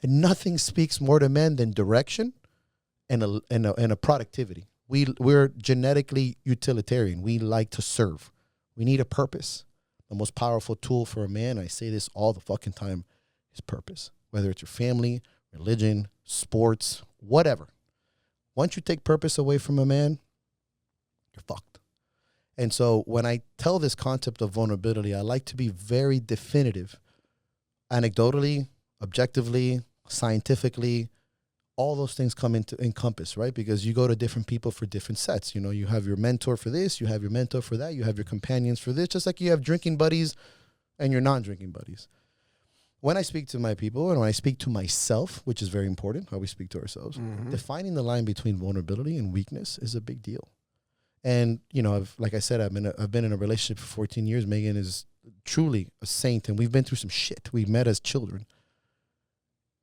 Speaker 2: And nothing speaks more to men than direction and a productivity. We're genetically utilitarian. We like to serve. We need a purpose. The most powerful tool for a man, I say this all the fucking time, is purpose. Whether it's your family, religion, sports, whatever. Once you take purpose away from a man, you're fucked. And so when I tell this concept of vulnerability, I like to be very definitive. Anecdotally, objectively, scientifically, all those things come into encompass, right? Because you go to different people for different sets. You know, you have your mentor for this, you have your mentor for that, you have your companions for this, just like you have drinking buddies and your non-drinking buddies. When I speak to my people and when I speak to myself, which is very important, how we speak to ourselves, defining the line between vulnerability and weakness is a big deal. And, you know, like I said, I've been in a relationship for 14 years. Megan is truly a saint, and we've been through some shit. We met as children.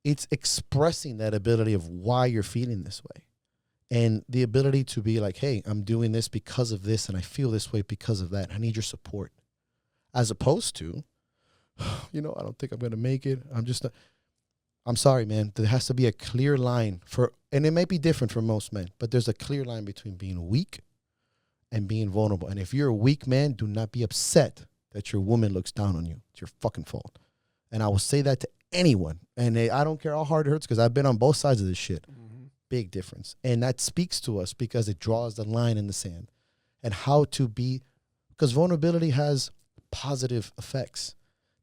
Speaker 2: It's expressing that ability of why you're feeling this way. And the ability to be like, hey, I'm doing this because of this, and I feel this way because of that. I need your support. As opposed to, you know, I don't think I'm going to make it. I'm sorry, man. There has to be a clear line and it may be different for most men, but there's a clear line between being weak and being vulnerable. And if you're a weak man, do not be upset that your woman looks down on you. It's your fucking fault. And I will say that to anyone. And I don't care how hard it hurts because I've been on both sides of this shit. Big difference. And that speaks to us because it draws the line in the sand and how to be, because vulnerability has positive effects.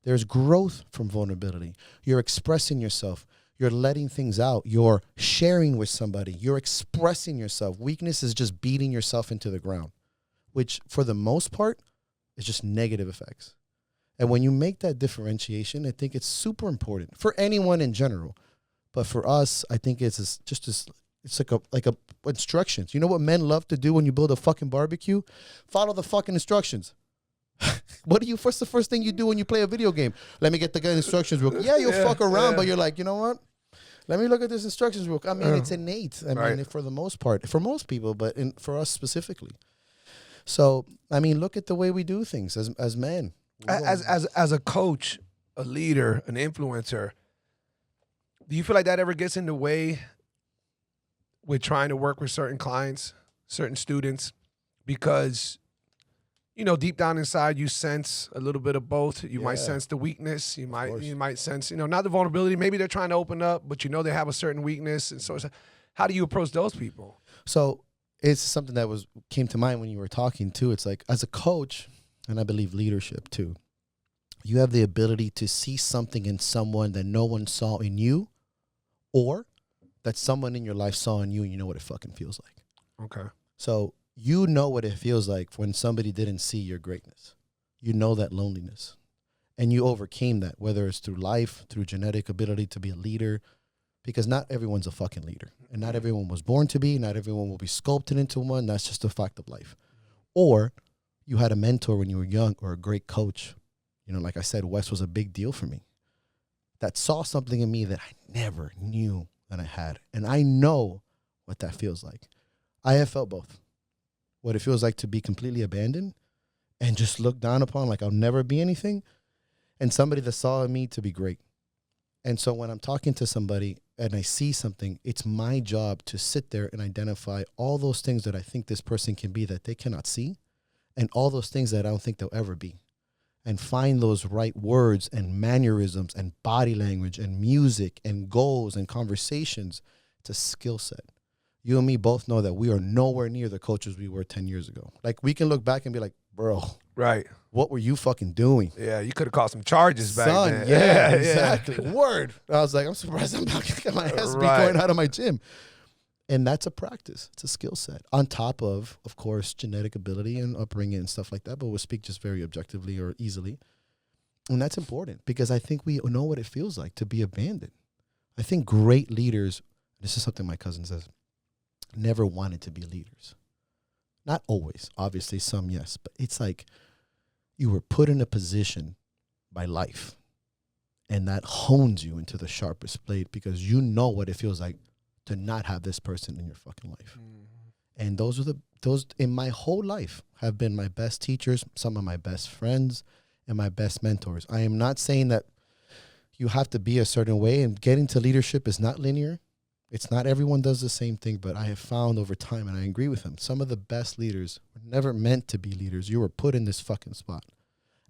Speaker 2: There's growth from vulnerability. You're expressing yourself. You're letting things out. You're sharing with somebody. You're expressing yourself. Weakness is just beating yourself into the ground, which for the most part is just negative effects. And when you make that differentiation, I think it's super important for anyone in general. But for us, I think it's like a instructions. You know what men love to do when you build a fucking barbecue? Follow the fucking instructions. What's the first thing you do when you play a video game? Let me get the instructions real quick. Yeah, you'll fuck around, but you're like, you know what? Let me look at these instructions real quick. I mean, it's innate. I mean, for the most part, for most people, but for us specifically. So, I mean, look at the way we do things as men.
Speaker 1: As a coach, a leader, an influencer, do you feel like that ever gets in the way with trying to work with certain clients, certain students? Because, you know, deep down inside, you sense a little bit of both. You might sense the weakness. You might sense, you know, not the vulnerability. Maybe they're trying to open up, but you know they have a certain weakness. And so how do you approach those people?
Speaker 2: So it's something that came to mind when you were talking too. It's like, as a coach, and I believe leadership too, you have the ability to see something in someone that no one saw in you, or that someone in your life saw in you, and you know what it fucking feels like.
Speaker 1: Okay.
Speaker 2: So you know what it feels like when somebody didn't see your greatness. You know that loneliness. And you overcame that, whether it's through life, through genetic ability to be a leader, because not everyone's a fucking leader. And not everyone was born to be. Not everyone will be sculpted into one. That's just a fact of life. Or you had a mentor when you were young, or a great coach. You know, like I said, Wes was a big deal for me. That saw something in me that I never knew that I had. And I know what that feels like. I have felt both. What it feels like to be completely abandoned and just looked down upon like I'll never be anything, and somebody that saw in me to be great. And so when I'm talking to somebody and I see something, it's my job to sit there and identify all those things that I think this person can be that they cannot see, and all those things that I don't think they'll ever be. And find those right words and mannerisms and body language and music and goals and conversations. It's a skill set. You and me both know that we are nowhere near the coaches we were 10 years ago. Like, we can look back and be like, bro,
Speaker 1: right,
Speaker 2: what were you fucking doing?
Speaker 1: Yeah, you could have caught some charges back then.
Speaker 2: Yeah, exactly. Word. I was like, I'm surprised I'm not getting my ass beat going out of my gym. And that's a practice. It's a skill set. On top of course, genetic ability and upbringing and stuff like that. But we'll speak just very objectively or easily. And that's important because I think we know what it feels like to be abandoned. I think great leaders, this is something my cousin says, never wanted to be leaders. Not always. Obviously, some yes. But it's like you were put in a position by life. And that hones you into the sharpest blade because you know what it feels like to not have this person in your fucking life. And those in my whole life have been my best teachers, some of my best friends, and my best mentors. I am not saying that you have to be a certain way, and getting to leadership is not linear. It's not everyone does the same thing, but I have found over time, and I agree with him, some of the best leaders were never meant to be leaders. You were put in this fucking spot,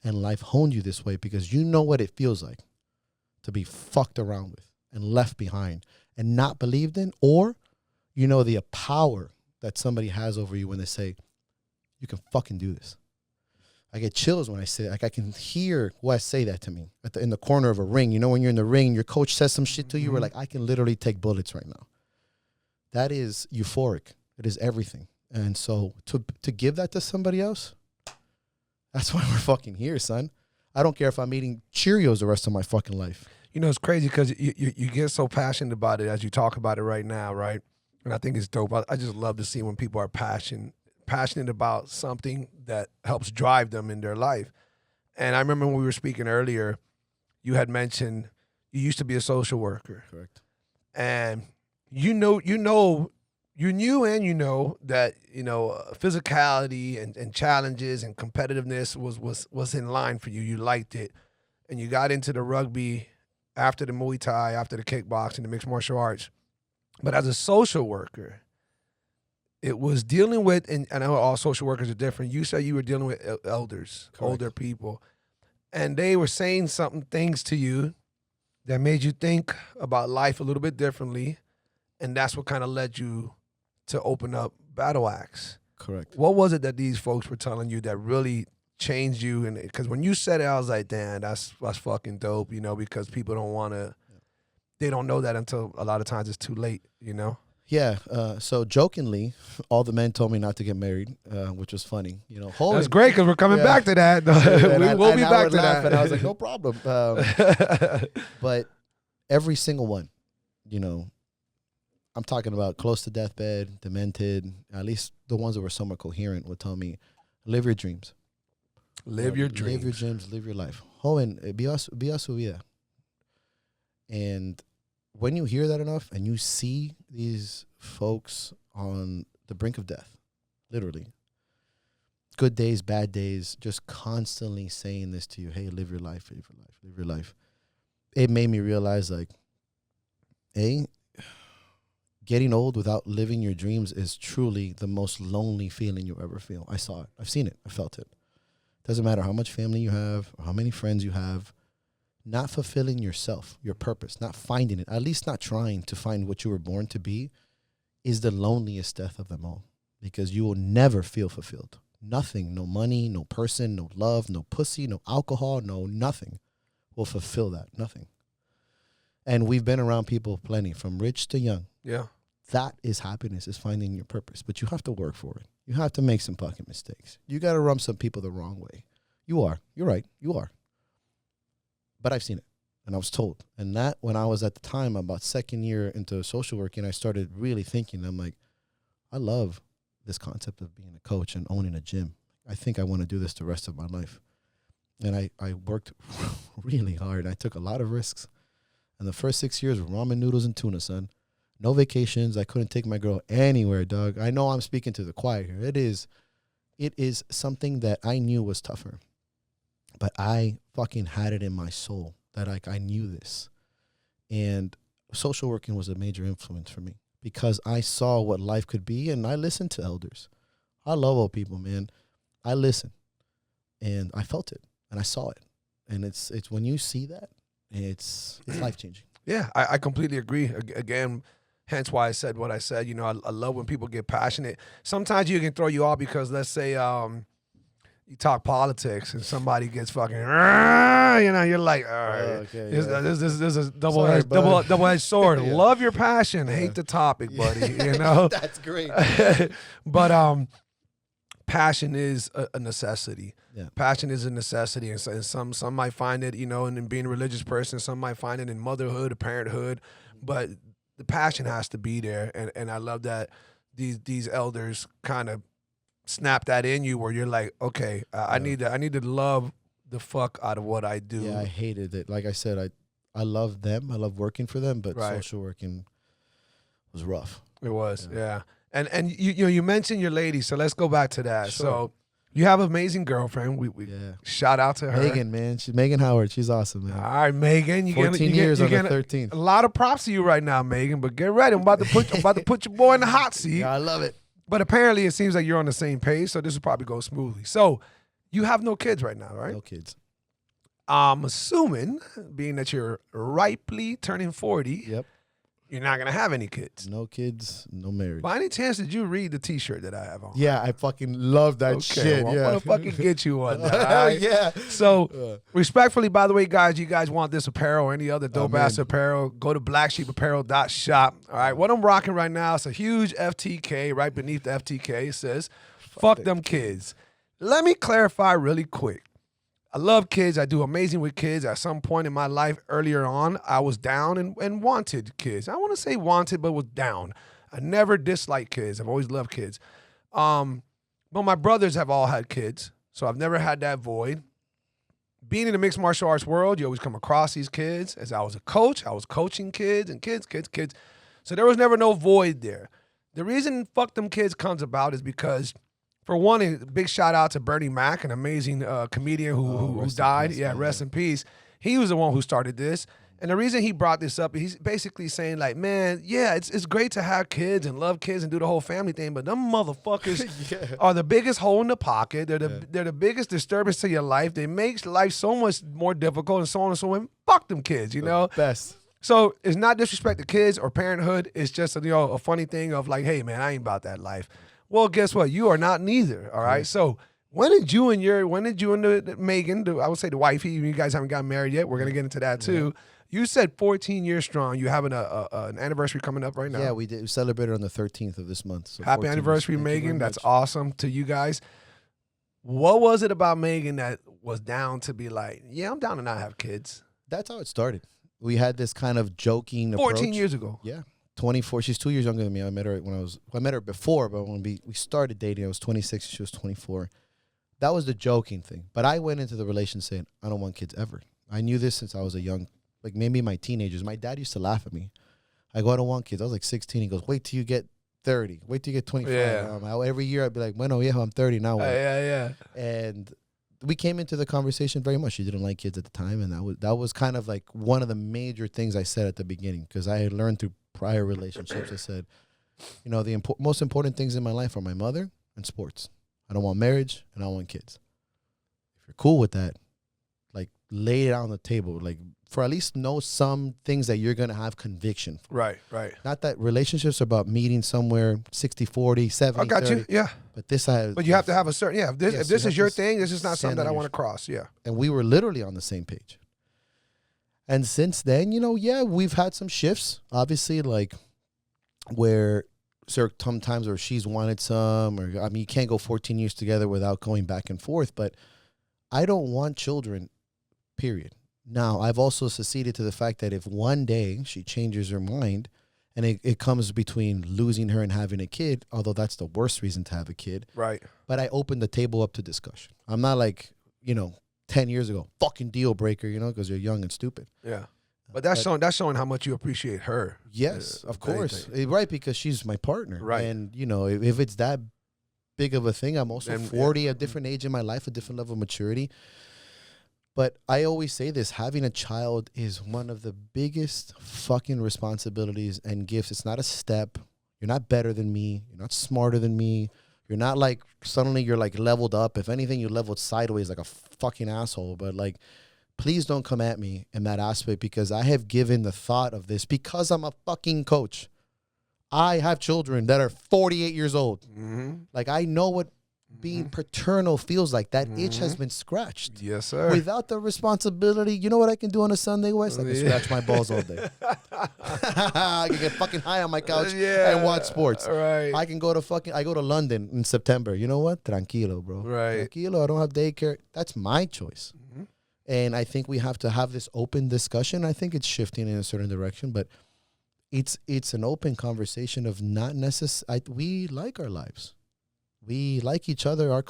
Speaker 2: and life honed you this way because you know what it feels like to be fucked around with and left behind and not believed in, or you know the power that somebody has over you when they say, you can fucking do this. I get chills when I say it. Like I can hear Wes say that to me in the corner of a ring. You know, when you're in the ring, your coach says some shit to you, we're like, I can literally take bullets right now. That is euphoric. It is everything. And so to give that to somebody else, that's why we're fucking here, son. I don't care if I'm eating Cheerios the rest of my fucking life.
Speaker 1: You know, it's crazy because you get so passionate about it as you talk about it right now, right? And I think it's dope. I just love to see when people are passionate about something that helps drive them in their life. And I remember when we were speaking earlier, you had mentioned you used to be a social worker.
Speaker 2: Correct.
Speaker 1: And you knew that, physicality and challenges and competitiveness was in line for you. You liked it. And you got into the rugby after the Muay Thai, after the kickboxing, the mixed martial arts. But as a social worker, it was dealing with, and I know all social workers are different. You said you were dealing with elders,
Speaker 2: Correct.
Speaker 1: older people, and they were saying things to you that made you think about life a little bit differently, and that's what kind of led you to open up Battle Axe.
Speaker 2: Correct.
Speaker 1: What was it that these folks were telling you that really changed you? And because when you said it, I was like, damn, that's fucking dope, because people they don't know that until a lot of times it's too late,
Speaker 2: Yeah. So jokingly, all the men told me not to get married, which was funny.
Speaker 1: That's great because we're coming back to that. We'll be back to that.
Speaker 2: And I was like, no problem. But every single one, I'm talking about close to deathbed, demented, at least the ones that were somewhat coherent would tell me, live your dreams.
Speaker 1: Live your dreams.
Speaker 2: Live your dreams. Live your life. Joven, viva su vida. And when you hear that enough and you see these folks on the brink of death, literally, good days, bad days, just constantly saying this to you, hey, live your life, live your life, live your life. It made me realize, like, getting old without living your dreams is truly the most lonely feeling you'll ever feel. I saw it. I've seen it. I felt it. Doesn't matter how much family you have or how many friends you have. Not fulfilling yourself, your purpose, not finding it, at least not trying to find what you were born to be, is the loneliest death of them all, because you will never feel fulfilled. Nothing, no money, no person, no love, no pussy, no alcohol, no nothing will fulfill that. Nothing. And we've been around people plenty, from rich to young.
Speaker 1: Yeah.
Speaker 2: That is happiness, is finding your purpose. But you have to work for it. You have to make some fucking mistakes. You got to rub some people the wrong way. You are. You're right. You are. But I've seen it, and I was told. And that, when I was at the time about second year into social work, and I started really thinking, I'm like, I love this concept of being a coach and owning a gym. I think I want to do this the rest of my life. And I worked really hard. I took a lot of risks. And the first 6 years were ramen noodles and tuna, son. No vacations. I couldn't take my girl anywhere, dog. I know I'm speaking to the choir here. It is something that I knew was tougher. But I fucking had it in my soul that I knew this. And social working was a major influence for me because I saw what life could be, and I listened to elders. I love old people, man. I listen, and I felt it, and I saw it. And it's when you see that, it's life-changing.
Speaker 1: Yeah, I completely agree. Again, hence why I said what I said. I love when people get passionate. Sometimes you can throw you off because, let's say, you talk politics and somebody gets fucking, you're like, all right,
Speaker 2: Okay,
Speaker 1: this is a double-edged sword.
Speaker 2: Yeah.
Speaker 1: Love your passion, hate the topic, buddy.
Speaker 2: That's great.
Speaker 1: But passion is a necessity.
Speaker 2: Yeah.
Speaker 1: Passion is a necessity, and some might find it, in being a religious person. Some might find it in motherhood or parenthood, but the passion has to be there. And I love that these elders kind of snap that in you, where you're like, okay, I need to love the fuck out of what I do.
Speaker 2: Yeah, I hated it. Like I said, I love them. I love working for them, but social working was rough.
Speaker 1: It was, yeah. And you mentioned your lady, so let's go back to that.
Speaker 2: Sure.
Speaker 1: So You have an amazing girlfriend. We shout out to her.
Speaker 2: Megan, man. She's Megan Howard. She's awesome, man.
Speaker 1: All right, Megan.
Speaker 2: 14 years on the 13th.
Speaker 1: A lot of props to you right now, Megan, but get ready. I'm about to put your boy in the hot seat.
Speaker 2: Yeah, I love it.
Speaker 1: But apparently it seems like you're on the same page, so this will probably go smoothly. So you have no kids right now, right?
Speaker 2: No kids.
Speaker 1: I'm assuming, being that you're ripely turning 40,
Speaker 2: Yep.
Speaker 1: you're not going to have any kids.
Speaker 2: No kids, no marriage.
Speaker 1: By any chance, did you read the T-shirt that I have on?
Speaker 2: Yeah, I fucking love that shit.
Speaker 1: Well,
Speaker 2: Yeah.
Speaker 1: I'm going to fucking get you one. All
Speaker 2: Hell
Speaker 1: right?
Speaker 2: yeah.
Speaker 1: So, respectfully, by the way, guys, you guys want this apparel or any other dope-ass
Speaker 2: man.
Speaker 1: apparel, go to blacksheepapparel.shop. All right, what I'm rocking right now is a huge FTK. Right beneath the FTK, it says, fuck them kids. Let me clarify really quick. I love kids. I do amazing with kids. At some point in my life earlier on, I was down and wanted kids. I want to say wanted, but was down. I never disliked kids. I've always loved kids. But my brothers have all had kids, so I've never had that void. Being in the mixed martial arts world, you always come across these kids. As I was a coach, I was coaching kids and kids. So there was never no void there. The reason fuck them kids comes about is because, for one, a big shout out to Bernie Mac, an amazing comedian who died.
Speaker 2: Peace,
Speaker 1: Rest in peace. He was the one who started this. And the reason he brought this up, he's basically saying like, man, yeah, it's great to have kids and love kids and do the whole family thing, but them motherfuckers are the biggest hole in the pocket. They're the biggest disturbance to your life. They make life so much more difficult and so on and so on. Fuck them kids, you know?
Speaker 2: Best.
Speaker 1: So it's not disrespect to kids or parenthood. It's just a funny thing of like, hey, man, I ain't about that life. Well, guess what? You are not neither. All right. So when did you and Megan, I would say the wifey, you guys haven't gotten married yet. We're gonna get into that too. You said 14 years strong. You having an anniversary coming up right now.
Speaker 2: Yeah, we did. We celebrated on the 13th of this month. So
Speaker 1: happy anniversary, Megan. That's awesome to you guys. What was it about Megan that was down to be like, yeah, I'm down to not have kids?
Speaker 2: That's how it started. We had this kind of joking
Speaker 1: 14
Speaker 2: approach.
Speaker 1: years ago.
Speaker 2: Yeah. 24. She's 2 years younger than me. I met her before, but when we started dating, I was 26. She was 24. That was the joking thing. But I went into the relationship saying, I don't want kids ever. I knew this since I was a young, like maybe my teenagers. My dad used to laugh at me. I go, I don't want kids. I was like 16. He goes, wait till you get 30. Wait till you get 25.
Speaker 1: Yeah.
Speaker 2: Every year I'd be like, bueno, yeah, I'm 30 now.
Speaker 1: Yeah.
Speaker 2: And we came into the conversation very much. She didn't like kids at the time. And that was kind of like one of the major things I said at the beginning, because I had learned through prior relationships. I said, you know, the most important things in my life are my mother and sports. I don't want marriage and I don't want kids. If you're cool with that, like lay it on the table, like for at least know some things that you're going to have conviction for.
Speaker 1: Right.
Speaker 2: Not that relationships are about meeting somewhere 60-40, 70,
Speaker 1: I got
Speaker 2: 30.
Speaker 1: you. Yeah.
Speaker 2: But this
Speaker 1: But you have to have a certain, if this is your thing, this is not something that I
Speaker 2: stand on
Speaker 1: want to cross. Yeah.
Speaker 2: And we were literally on the same page. And since then, you know, yeah, we've had some shifts, obviously, like where certain times where she's wanted some, or I mean, you can't go 14 years together without going back and forth, but I don't want children, period. Now, I've also seceded to the fact that if one day she changes her mind and it comes between losing her and having a kid, although that's the worst reason to have a kid.
Speaker 1: Right.
Speaker 2: But I opened the table up to discussion. I'm not like, 10 years ago, fucking deal breaker, because you're young and stupid.
Speaker 1: Yeah. But that's showing how much you appreciate her.
Speaker 2: Yes, of course. Right, because she's my partner.
Speaker 1: Right.
Speaker 2: And, if it's that big of a thing, I'm also 40,
Speaker 1: yeah.
Speaker 2: a different age in my life, a different level of maturity. But I always say this, having a child is one of the biggest fucking responsibilities and gifts. It's not a step. You're not better than me. You're not smarter than me. You're not like, suddenly you're like leveled up. If anything, you leveled sideways like a fucking asshole. But like, please don't come at me in that aspect, because I have given the thought of this because I'm a fucking coach. I have children that are 48 years old.
Speaker 1: Mm-hmm.
Speaker 2: Like, I know what being paternal feels like. That itch has been scratched.
Speaker 1: Yes, sir.
Speaker 2: Without the responsibility, you know what I can do on a Sunday, Wes? I can scratch my balls all day. I can get fucking high on my couch and watch sports.
Speaker 1: Right.
Speaker 2: I can go to London in September. You know what? Tranquilo, bro.
Speaker 1: Right.
Speaker 2: Tranquilo. I don't have daycare. That's my choice.
Speaker 1: Mm-hmm.
Speaker 2: And I think we have to have this open discussion. I think it's shifting in a certain direction, but it's an open conversation of not necessarily. We like our lives. We like each other.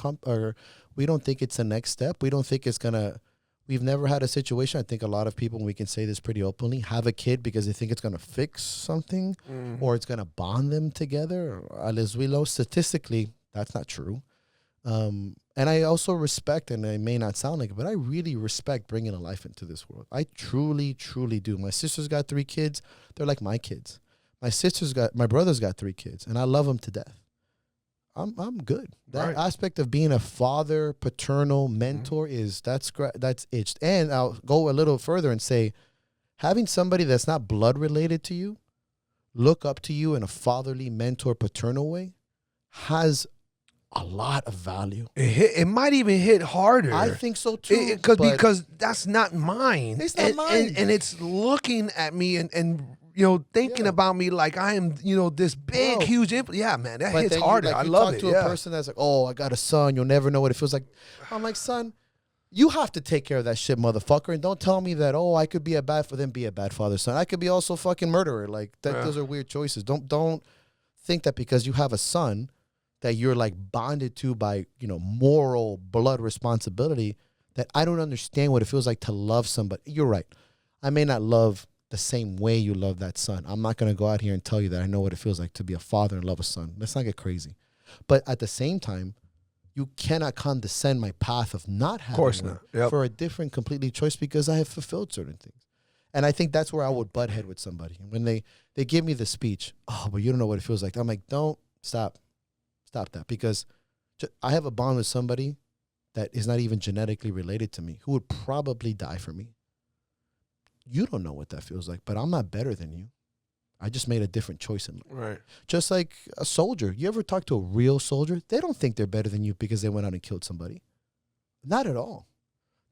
Speaker 2: We don't think it's the next step. We don't think it's we've never had a situation. I think a lot of people, and we can say this pretty openly, have a kid because they think it's going to fix something or it's going to bond them together. As we know, statistically, that's not true. And I also respect, and it may not sound like it, but I really respect bringing a life into this world. I truly, truly do. My sister's got 3 kids. They're like my kids. My brother's got 3 kids, and I love them to death. I'm good. That aspect of being a father, paternal, mentor that's itched. And I'll go a little further and say, having somebody that's not blood related to you look up to you in a fatherly, mentor, paternal way has a lot of value.
Speaker 1: It might even hit harder.
Speaker 2: I think so too.
Speaker 1: Because that's not mine.
Speaker 2: It's not mine.
Speaker 1: And it's looking at me and thinking about me like I am, this big, huge influence. Yeah, man, that hits harder. I love it.
Speaker 2: You talk to a person that's like, oh, I got a son. You'll never know what it feels like. I'm like, son, you have to take care of that shit, motherfucker. And don't tell me that, oh, I could be a bad father, son. I could be also fucking murderer. Like, those are weird choices. Don't think that because you have a son that you're like bonded to by, moral blood responsibility, that I don't understand what it feels like to love somebody. You're right. I may not love the same way you love that son. I'm not going to go out here and tell you that I know what it feels like to be a father and love a son. Let's not get crazy. But at the same time, you cannot condescend my path of not having one for a different completely choice because I have fulfilled certain things. And I think that's where I would butt head with somebody. And when they give me the speech, oh, but you don't know what it feels like. I'm like, don't stop that, because I have a bond with somebody that is not even genetically related to me, who would probably die for me. You don't know what that feels like, but I'm not better than you. I just made a different choice in life. Right. Just like a soldier. You ever talk to a real soldier? They don't think they're better than you because they went out and killed somebody. Not at all.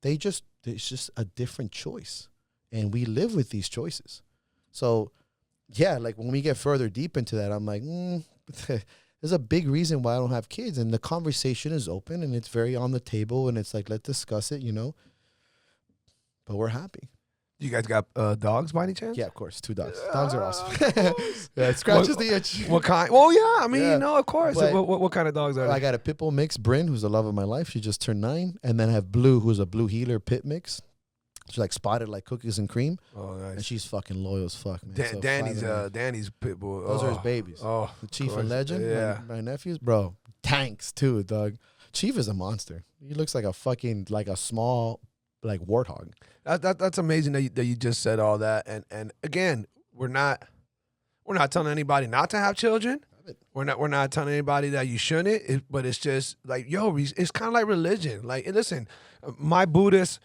Speaker 2: It's just a different choice. And we live with these choices. So, yeah, like when we get further deep into that, I'm like, there's a big reason why I don't have kids. And the conversation is open and it's very on the table. And it's like, let's discuss it, But we're happy.
Speaker 1: You guys got dogs by any chance?
Speaker 2: Yeah, of course. 2 dogs. Dogs are awesome. Yeah, it scratches the itch.
Speaker 1: What kind? Well, yeah. I mean, of course. What kind of dogs are they?
Speaker 2: I got a pit bull mix, Bryn, who's the love of my life. She just turned 9. And then I have Blue, who's a blue heeler pit mix. She's like spotted like cookies and cream. Oh, nice. And she's fucking loyal as fuck, man.
Speaker 1: Danny's pit bull.
Speaker 2: Those are his babies. Oh, the Chief and Legend. Yeah. My nephews, bro. Tanks too, dog. Chief is a monster. He looks like a small like warthog.
Speaker 1: That's amazing that you just said all that. And again, we're not telling anybody not to have children. We're not telling anybody that you shouldn't. But it's just like, it's kind of like religion. Like, listen, my Buddhist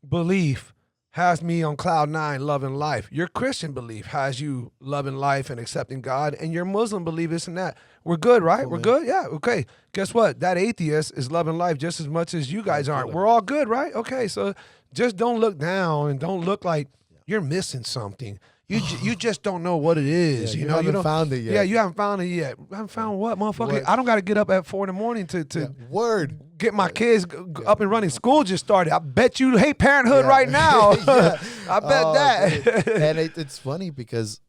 Speaker 1: belief has me on cloud 9 loving life. Your Christian belief has you loving life and accepting God, and your Muslim belief is in that. We're good, right? We're good? Yeah, okay. Guess what? That atheist is loving life just as much as you guys aren't. We're all good, right? Okay, so just don't look down and don't look like you're missing something. You just don't know what it is.
Speaker 2: You haven't found it yet.
Speaker 1: Yeah, you haven't found it yet. I haven't found what, motherfucker? What? I don't got to get up at 4 a.m. to get my kids up and running. School just started. I bet you hate parenthood right now. I bet that.
Speaker 2: And it's funny because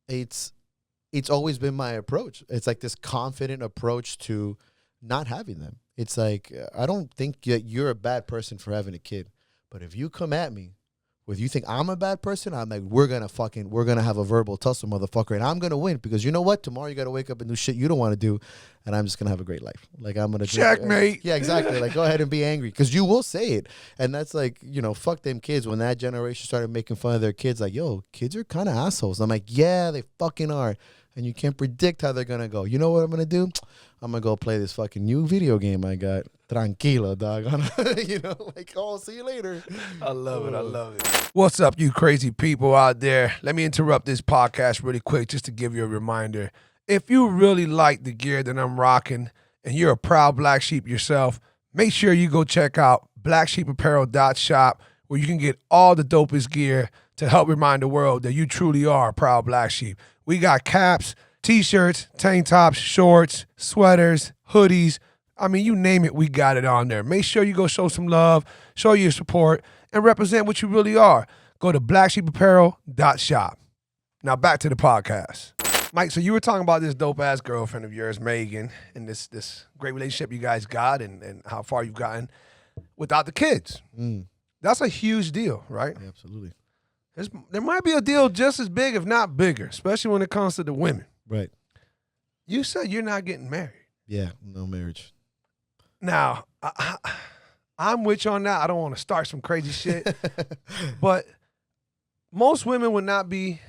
Speaker 2: it's always been my approach. It's like this confident approach to not having them. It's like, I don't think you're a bad person for having a kid. But if you come at me, whether you think I'm a bad person, I'm like, we're gonna have a verbal tussle, motherfucker, and I'm gonna win because you know what? Tomorrow you gotta wake up and do shit you don't want to do, and I'm just gonna have a great life. Like I'm gonna
Speaker 1: checkmate.
Speaker 2: Yeah, exactly. Like go ahead and be angry because you will say it, and that's like fuck them kids. When that generation started making fun of their kids, like kids are kind of assholes. I'm like, yeah, they fucking are, and you can't predict how they're gonna go. You know what I'm gonna do? I'm gonna go play this fucking new video game I got. Tranquilo, dog. See you later.
Speaker 1: I love it. What's up, you crazy people out there? Let me interrupt this podcast really quick just to give you a reminder. If you really like the gear that I'm rocking and you're a proud black sheep yourself, make sure you go check out blacksheepapparel.shop where you can get all the dopest gear to help remind the world that you truly are a proud black sheep. We got caps, t-shirts, tank tops, shorts, sweaters, hoodies. I mean, you name it, we got it on there. Make sure you go show some love, show your support, and represent what you really are. Go to blacksheepapparel.shop. Now back to the podcast. Mike, so you were talking about this dope-ass girlfriend of yours, Megan, and this great relationship you guys got and how far you've gotten without the kids. That's a huge deal, right?
Speaker 2: Yeah, absolutely.
Speaker 1: There might be a deal just as big, if not bigger, especially when it comes to the women.
Speaker 2: Right.
Speaker 1: You said you're not getting married.
Speaker 2: Yeah, no marriage.
Speaker 1: Now, I'm with you on that. I don't want to start some crazy shit, but most women would not be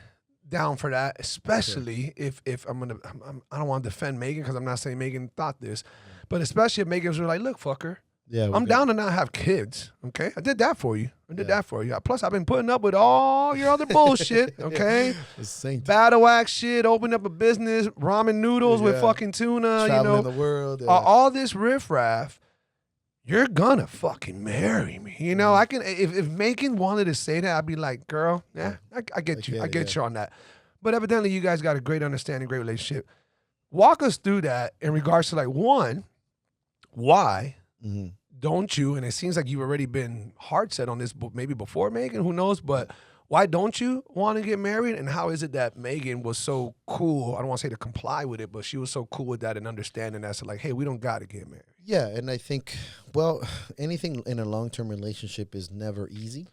Speaker 1: down for that, especially if I don't want to defend Megan because I'm not saying Megan thought this, but especially if Megan was like, look, fucker,
Speaker 2: Yeah,
Speaker 1: I'm down to not have kids. Okay, I did that for you. Plus, I've been putting up with all your other bullshit. Okay, battle axe shit, open up a business, ramen noodles with fucking tuna.
Speaker 2: Traveling the world.
Speaker 1: All this riffraff. You're gonna fucking marry me. You know, I can. If Megan wanted to say that, I'd be like, girl, yeah, I get you. I get you on that. But evidently, you guys got a great understanding, great relationship. Walk us through that in regards to like one, why don't you? And it seems like you've already been hard set on this, maybe before Megan. Who knows? But why don't you want to get married? And how is it that Megan was so cool? I don't want to say to comply with it, but she was so cool with that and understanding that. So like, hey, we don't got to get married.
Speaker 2: Yeah, and I think, well, anything in a long-term relationship is never easy.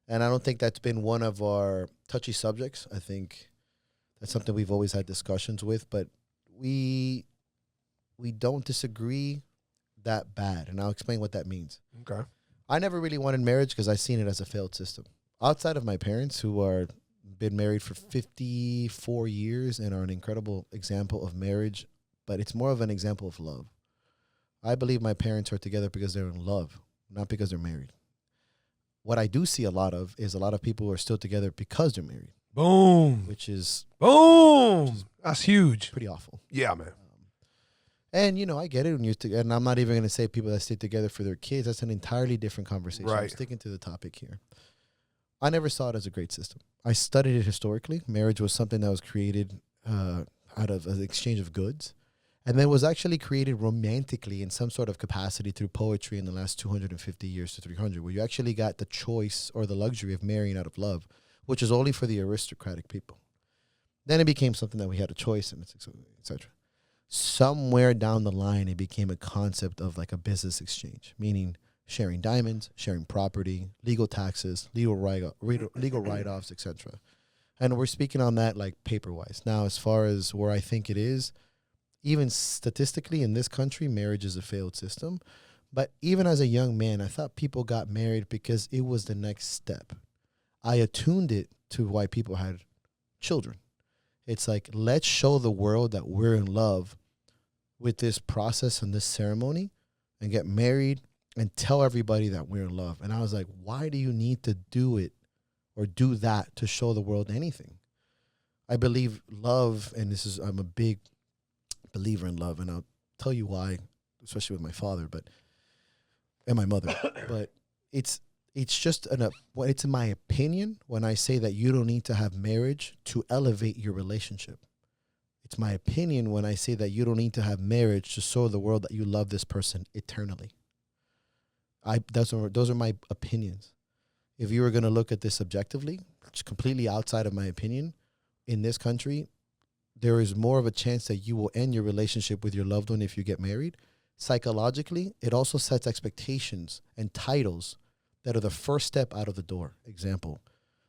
Speaker 2: And I don't think that's been one of our touchy subjects. I think that's something we've always had discussions with, but we don't disagree that bad. And I'll explain what that means.
Speaker 1: Okay.
Speaker 2: I never really wanted marriage because I seen it as a failed system. Outside of my parents, who are been married for 54 years and are an incredible example of marriage, but it's more of an example of love. I believe my parents are together because they're in love, not because they're married. What I do see a lot of is a lot of people who are still together because they're married.
Speaker 1: Boom.
Speaker 2: Which is
Speaker 1: That's huge.
Speaker 2: pretty awful.
Speaker 1: Yeah, man.
Speaker 2: And, you know, I get it when you're together. And I'm not even going to say people that stay together for their kids. That's an entirely different conversation.
Speaker 1: Right.
Speaker 2: I'm sticking to the topic here. I never saw it as a great system. I studied it historically. Marriage was something that was created out of an exchange of goods. And then was actually created romantically in some sort of capacity through poetry in the last 250 years to 300, where you actually got the choice or the luxury of marrying out of love, which is only for the aristocratic people. Then it became something that we had a choice in, etc. Somewhere down the line, it became a concept of like a business exchange, meaning sharing diamonds, sharing property, legal taxes, legal write-offs, etc. And we're speaking on that like paper-wise. Now, as far as where I think it is, even statistically in this country, marriage is a failed system. But even as a young man, I thought people got married because it was the next step. I attuned it to why people had children. It's like, let's show the world that we're in love with this process and this ceremony and get married and tell everybody that we're in love. And I was like, why do you need to do it or do that to show the world anything? I believe love, and I'm a big believer in love, and I'll tell you why, especially with my father, and my mother. But it's just it's in my opinion when I say that you don't need to have marriage to elevate your relationship. It's my opinion when I say that you don't need to have marriage to show the world that you love this person eternally. Those are my opinions. If you were going to look at this objectively, completely outside of my opinion, in this country, there is more of a chance that you will end your relationship with your loved one if you get married. Psychologically, it also sets expectations and titles that are the first step out of the door. Example,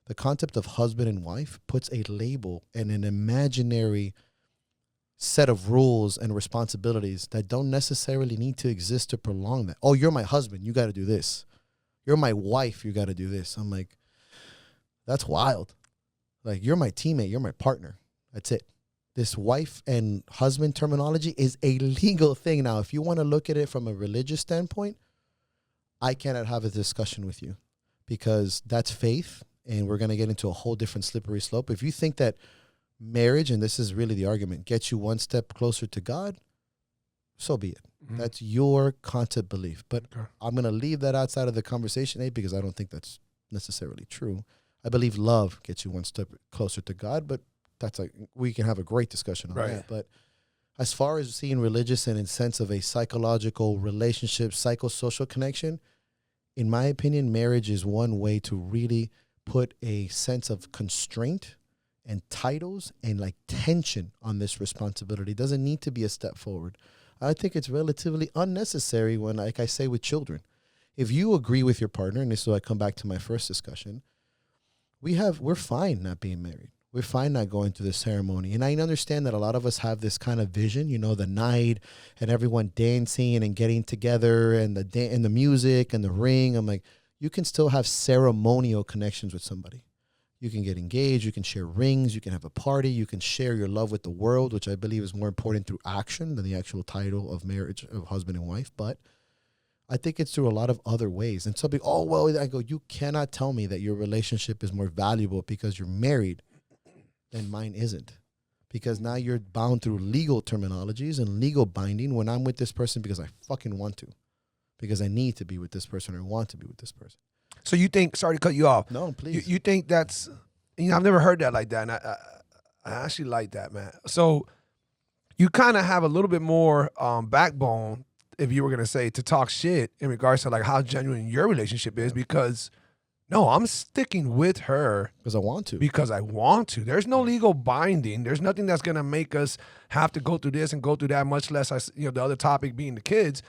Speaker 2: the concept of husband and wife puts a label and an imaginary set of rules and responsibilities that don't necessarily need to exist to prolong that. Oh, you're my husband, you got to do this. You're my wife, you got to do this. I'm like, that's wild. Like, you're my teammate, you're my partner. That's it. This wife and husband terminology is a legal thing. Now, if you want to look at it from a religious standpoint, I cannot have a discussion with you because that's faith, and we're going to get into a whole different slippery slope. If you think that marriage, and this is really the argument, gets you one step closer to God, so be it. Mm-hmm. That's your concept belief. But okay, I'm going to leave that outside of the conversation, because I don't think that's necessarily true. I believe love gets you one step closer to God, but that's like, we can have a great discussion on that. But as far as seeing religious and in sense of a psychological relationship, psychosocial connection, in my opinion, marriage is one way to really put a sense of constraint and titles and like tension on this responsibility. It doesn't need to be a step forward. I think it's relatively unnecessary when, like I say, with children. If you agree with your partner, and this is why I come back to my first discussion, we're fine not being married. We're fine not going to the ceremony. And I understand that a lot of us have this kind of vision, you know, the night and everyone dancing and getting together and the music and the ring. I'm like, you can still have ceremonial connections with somebody. You can get engaged, you can share rings, you can have a party, you can share your love with the world, which I believe is more important through action than the actual title of marriage, of husband and wife. But I think it's through a lot of other ways. And somebody, oh, well, I go, you cannot tell me that your relationship is more valuable because you're married than mine isn't. Because now you're bound through legal terminologies and legal binding when I'm with this person because I fucking want to. Because I need to be with this person or want to be with this person.
Speaker 1: So you think, sorry to cut you off.
Speaker 2: No, please.
Speaker 1: You think that's, you know, I've never heard that like that. And I actually like that, man. So you kind of have a little bit more backbone, if you were going to say, to talk shit in regards to like how genuine your relationship is, because no, I'm sticking with her.
Speaker 2: Because I want to.
Speaker 1: Because I want to. There's no legal binding. There's nothing that's going to make us have to go through this and go through that, much less, you know, the other topic being the kids.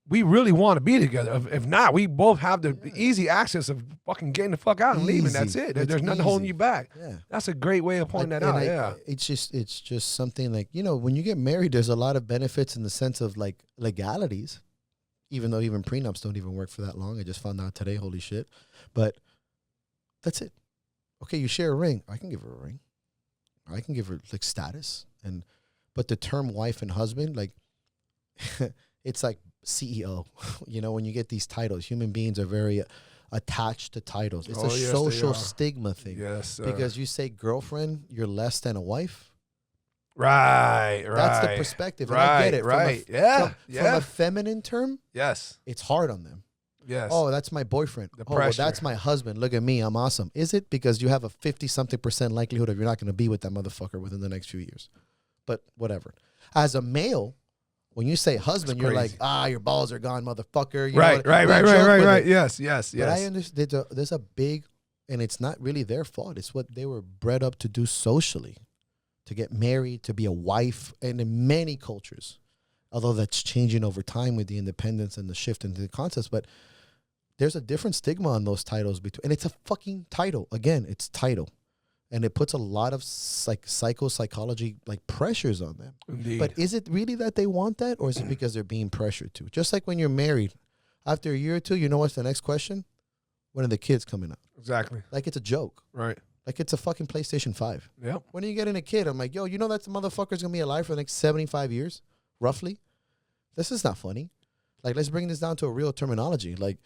Speaker 1: We really want to be together. If not, we both have the easy access of fucking getting the fuck out and leaving. That's it. There's nothing holding you back.
Speaker 2: Yeah.
Speaker 1: That's a great way of pointing that out. Yeah.
Speaker 2: It's just something like, you know, when you get married, there's a lot of benefits in the sense of like legalities, even though even prenups don't even work for that long. I just found out today, holy shit. But that's it. Okay, you share a ring. I can give her a ring. I can give her like status. But the term wife and husband, like, it's like CEO. You know, when you get these titles, human beings are very attached to titles. It's a social stigma thing.
Speaker 1: Yes, sir.
Speaker 2: Because you say girlfriend, you're less than a wife.
Speaker 1: Right.
Speaker 2: That's the perspective. And I get it.
Speaker 1: Right.
Speaker 2: From a feminine term,
Speaker 1: yes,
Speaker 2: it's hard on them.
Speaker 1: Yes.
Speaker 2: Oh, that's my boyfriend.
Speaker 1: The
Speaker 2: well, that's my husband. Look at me. I'm awesome. Is it? Because you have a 50-something% likelihood of you're not going to be with that motherfucker within the next few years. But whatever. As a male, when you say husband, you're like, your balls are gone, motherfucker. You
Speaker 1: right. Yes.
Speaker 2: But I understand there's a big, and it's not really their fault. It's what they were bred up to do socially, to get married, to be a wife, and in many cultures, although that's changing over time with the independence and the shift into the concepts, but there's a different stigma on those titles and it's a fucking title. Again, it's title. And it puts a lot of psychology like pressures on them.
Speaker 1: Indeed.
Speaker 2: But is it really that they want that, or is it because they're being pressured to? Just like when you're married, after a year or two, you know what's the next question? When are the kids coming up?
Speaker 1: Exactly.
Speaker 2: Like it's a joke.
Speaker 1: Right.
Speaker 2: Like it's a fucking PlayStation 5.
Speaker 1: Yep.
Speaker 2: When are you getting a kid? I'm like, yo, you know that the motherfucker's going to be alive for the next 75 years, roughly? This is not funny. Like, let's bring this down to a real terminology. Like,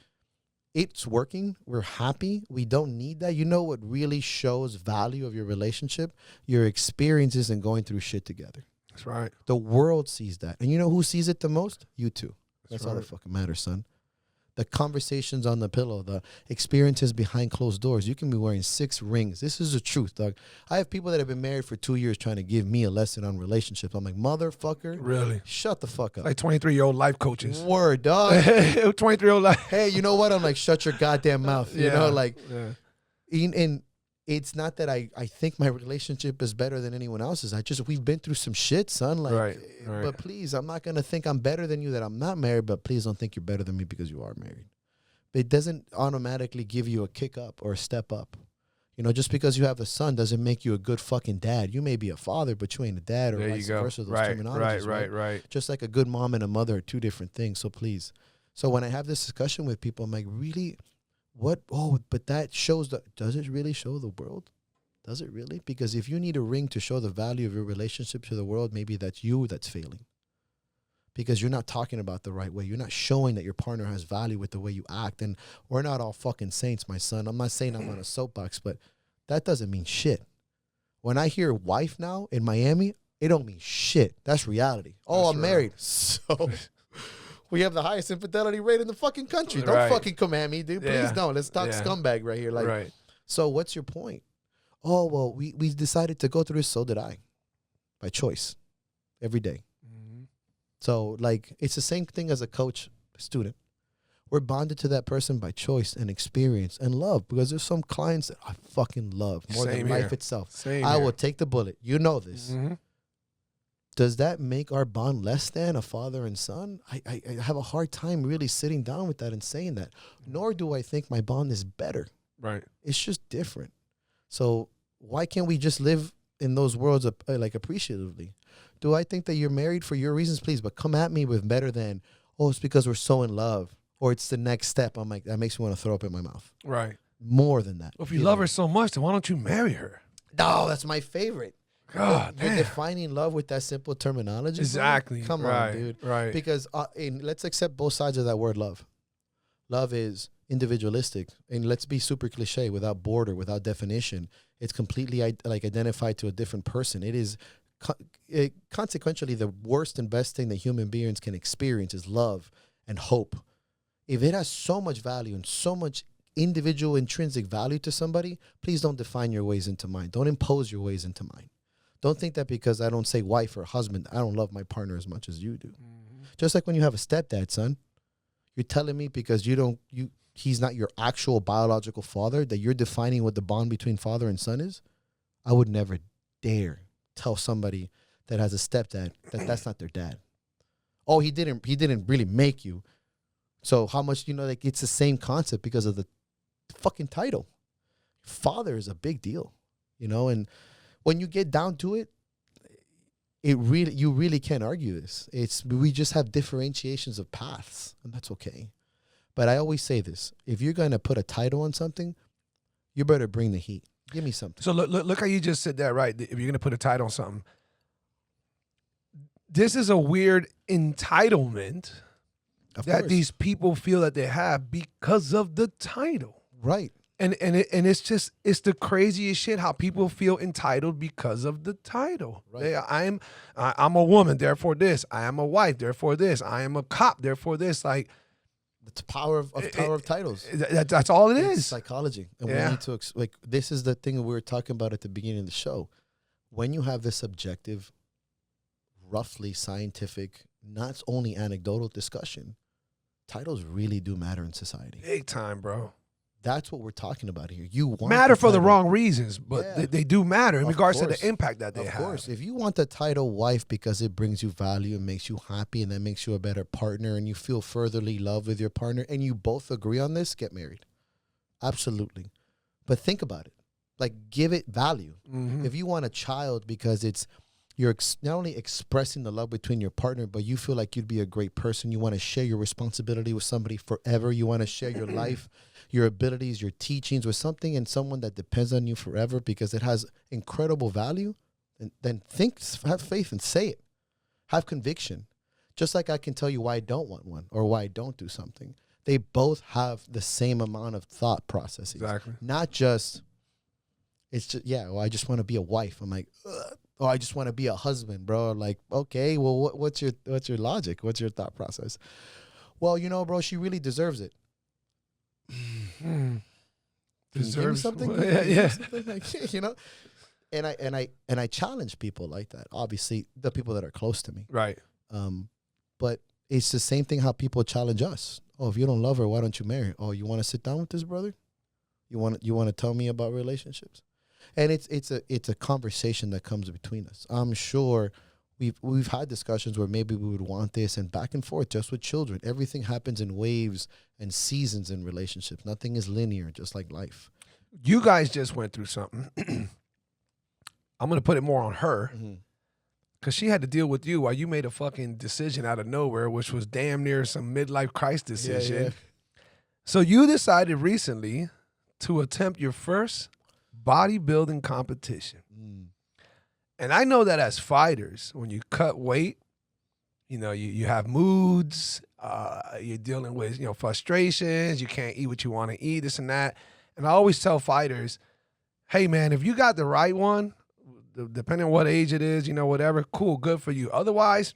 Speaker 2: it's working. We're happy. We don't need that. You know what really shows value of your relationship? Your experiences and going through shit together.
Speaker 1: That's right.
Speaker 2: The world sees that. And you know who sees it the most? You two. That's all
Speaker 1: right.
Speaker 2: that fucking matters, son. The conversations on the pillow, the experiences behind closed doors. You can be wearing 6 rings. This is the truth, dog. I have people that have been married for 2 years trying to give me a lesson on relationships. I'm like, motherfucker.
Speaker 1: Really?
Speaker 2: Shut the fuck up.
Speaker 1: Like 23-year-old life coaches.
Speaker 2: Word, dog.
Speaker 1: 23-year-old life.
Speaker 2: Hey, you know what? I'm like, shut your goddamn mouth. You know, like,
Speaker 1: yeah.
Speaker 2: And it's not that I think my relationship is better than anyone else's. We've been through some shit, son. Like,
Speaker 1: right.
Speaker 2: But please, I'm not going to think I'm better than you that I'm not married, but please don't think you're better than me because you are married. It doesn't automatically give you a kick up or a step up. You know, just because you have a son doesn't make you a good fucking dad. You may be a father, but you ain't a dad, or
Speaker 1: there
Speaker 2: vice
Speaker 1: you go.
Speaker 2: versa. Those terminologies,
Speaker 1: Right.
Speaker 2: Just like a good mom and a mother are two different things. So please. So when I have this discussion with people, I'm like, really? What? Oh, but that shows does it really show the world? Does it really? Because if you need a ring to show the value of your relationship to the world, maybe that's you that's failing. Because you're not talking about the right way. You're not showing that your partner has value with the way you act. And we're not all fucking saints, my son. I'm not saying I'm on a soapbox, but that doesn't mean shit. When I hear wife now in Miami, it don't mean shit. That's reality. Oh, I'm married. So we have the highest infidelity rate in the fucking country. Don't fucking come at me, dude. Please don't. Let's talk scumbag right here. Like, so what's your point? Oh, well, we decided to go through this. So did I. By choice. Every day. Mm-hmm. So, like, it's the same thing as a coach, student. We're bonded to that person by choice and experience and love, because there's some clients that I fucking love more than life itself. I will take the bullet. You know this. Mm-hmm. Does that make our bond less than a father and son? I have a hard time really sitting down with that and saying that. Nor do I think my bond is better.
Speaker 1: Right.
Speaker 2: It's just different. So why can't we just live in those worlds like appreciatively? Do I think that you're married for your reasons? Please, but come at me with better than, oh, it's because we're so in love, or it's the next step. I'm like, that makes me want to throw up in my mouth.
Speaker 1: Right.
Speaker 2: More than that.
Speaker 1: Well, if you love her so much, then why don't you marry her?
Speaker 2: No, that's my favorite.
Speaker 1: God,
Speaker 2: You're defining love with that simple terminology.
Speaker 1: Exactly.
Speaker 2: Bro? Come
Speaker 1: right.
Speaker 2: on, dude.
Speaker 1: Right.
Speaker 2: Because let's accept both sides of that word love. Love is individualistic, and let's be super cliche, without border, without definition. It's completely identified to a different person. It is consequentially the worst and best thing that human beings can experience is love and hope. If it has so much value and so much individual intrinsic value to somebody, please don't define your ways into mine. Don't impose your ways into mine. Don't think that because I don't say wife or husband, I don't love my partner as much as you do. Mm-hmm. Just like when you have a stepdad, son, you're telling me because he's not your actual biological father that you're defining what the bond between father and son is. I would never dare tell somebody that has a stepdad that that's not their dad. Oh, he didn't really make you. So how much, like it's the same concept because of the fucking title. Father is a big deal, and when you get down to it, you really can't argue this. We just have differentiations of paths, and that's okay. But I always say this: if you're gonna put a title on something, you better bring the heat. Give me something.
Speaker 1: So look how you just said that, right? If you're gonna put a title on something, this is a weird entitlement that these people feel that they have because of the title,
Speaker 2: right?
Speaker 1: And it's the craziest shit how people feel entitled because of the title.
Speaker 2: Right.
Speaker 1: I'm a woman, therefore this. I am a wife, therefore this. I am a cop, therefore this. Like
Speaker 2: the power of titles.
Speaker 1: That's all it's
Speaker 2: psychology, and we need to this is the thing we were talking about at the beginning of the show. When you have this objective, roughly scientific, not only anecdotal discussion, titles really do matter in society.
Speaker 1: Big time, bro.
Speaker 2: That's what we're talking about here. You want
Speaker 1: matter for the wrong reasons, but they do matter in regards to the impact that they have.
Speaker 2: Of course. If you want the title wife because it brings you value and makes you happy and that makes you a better partner and you feel furtherly loved with your partner and you both agree on this, get married. Absolutely. But think about it. Like, give it value. Mm-hmm. If you want a child because you're not only expressing the love between your partner, but you feel like you'd be a great person. You want to share your responsibility with somebody forever. You want to share your life, your abilities, your teachings with something and someone that depends on you forever because it has incredible value. And then have faith and say it. Have conviction. Just like I can tell you why I don't want one or why I don't do something. They both have the same amount of thought processes.
Speaker 1: Exactly.
Speaker 2: Not just, it's just, I just want to be a wife. I'm like, ugh. Oh, I just want to be a husband, bro. Like, okay, well, what's your logic? What's your thought process? Well, bro, she really deserves it. Deserves something?
Speaker 1: Yeah.
Speaker 2: And I challenge people like that. Obviously, the people that are close to me,
Speaker 1: right?
Speaker 2: But it's the same thing how people challenge us. Oh, if you don't love her, why don't you marry her? Oh, you want to sit down with this brother? You want to tell me about relationships? And it's a conversation that comes between us. I'm sure we've had discussions where maybe we would want this and back and forth just with children. Everything happens in waves and seasons in relationships. Nothing is linear, just like life.
Speaker 1: You guys just went through something. I'm going to put it more on her because she had to deal with you while you made a fucking decision out of nowhere, which was damn near some midlife crisis decision. Yeah. So you decided recently to attempt your first bodybuilding competition. And I know that as fighters, when you cut weight, you have moods, you're dealing with, frustrations, you can't eat what you want to eat, this and that. And I always tell fighters, hey man, if you got the right one, depending on what age it is, whatever, cool, good for you. Otherwise,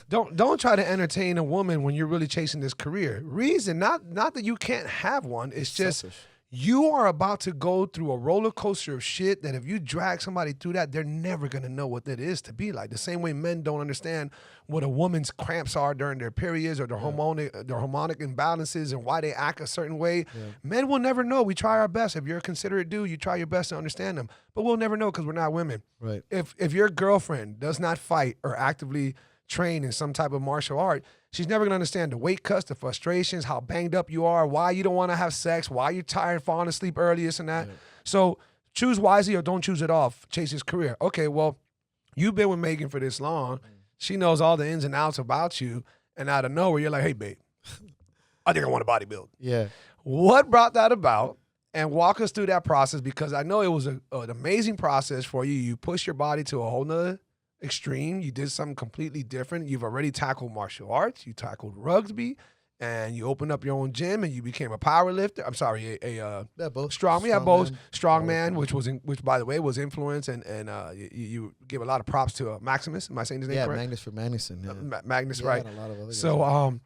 Speaker 1: don't try to entertain a woman when you're really chasing this career. Reason, not that you can't have one, it's just selfish. You are about to go through a roller coaster of shit that if you drag somebody through that, they're never going to know what that is to be like. The same way men don't understand what a woman's cramps are during their periods or their hormonic imbalances and why they act a certain way. Yeah. Men will never know. We try our best. If you're a considerate dude, you try your best to understand them. But we'll never know because we're not women.
Speaker 2: Right.
Speaker 1: If your girlfriend does not fight or actively train in some type of martial art, she's never going to understand the weight cuts, the frustrations, how banged up you are, why you don't want to have sex, why you're tired, falling asleep early, this and that. Yeah. So choose wisely or don't choose at all. Chase his career. Okay, well, you've been with Megan for this long. She knows all the ins and outs about you. And out of nowhere, you're like, hey, babe, I think I want to bodybuild.
Speaker 2: Yeah.
Speaker 1: What brought that about? And walk us through that process, because I know it was an amazing process for you. You pushed your body to a whole nother extreme. You did something completely different. You've already tackled martial arts. You tackled rugby. And you opened up your own gym, and you became a power lifter. I'm sorry,
Speaker 2: Both.
Speaker 1: strong. Yeah, both strongman,
Speaker 2: Strongman.
Speaker 1: which by the way was influence, and you give a lot of props to Maximus. Am I saying his name correct?
Speaker 2: Magnus for Magnuson. Yeah.
Speaker 1: Magnus,
Speaker 2: Yeah,
Speaker 1: right?
Speaker 2: and a lot of other
Speaker 1: So
Speaker 2: guys.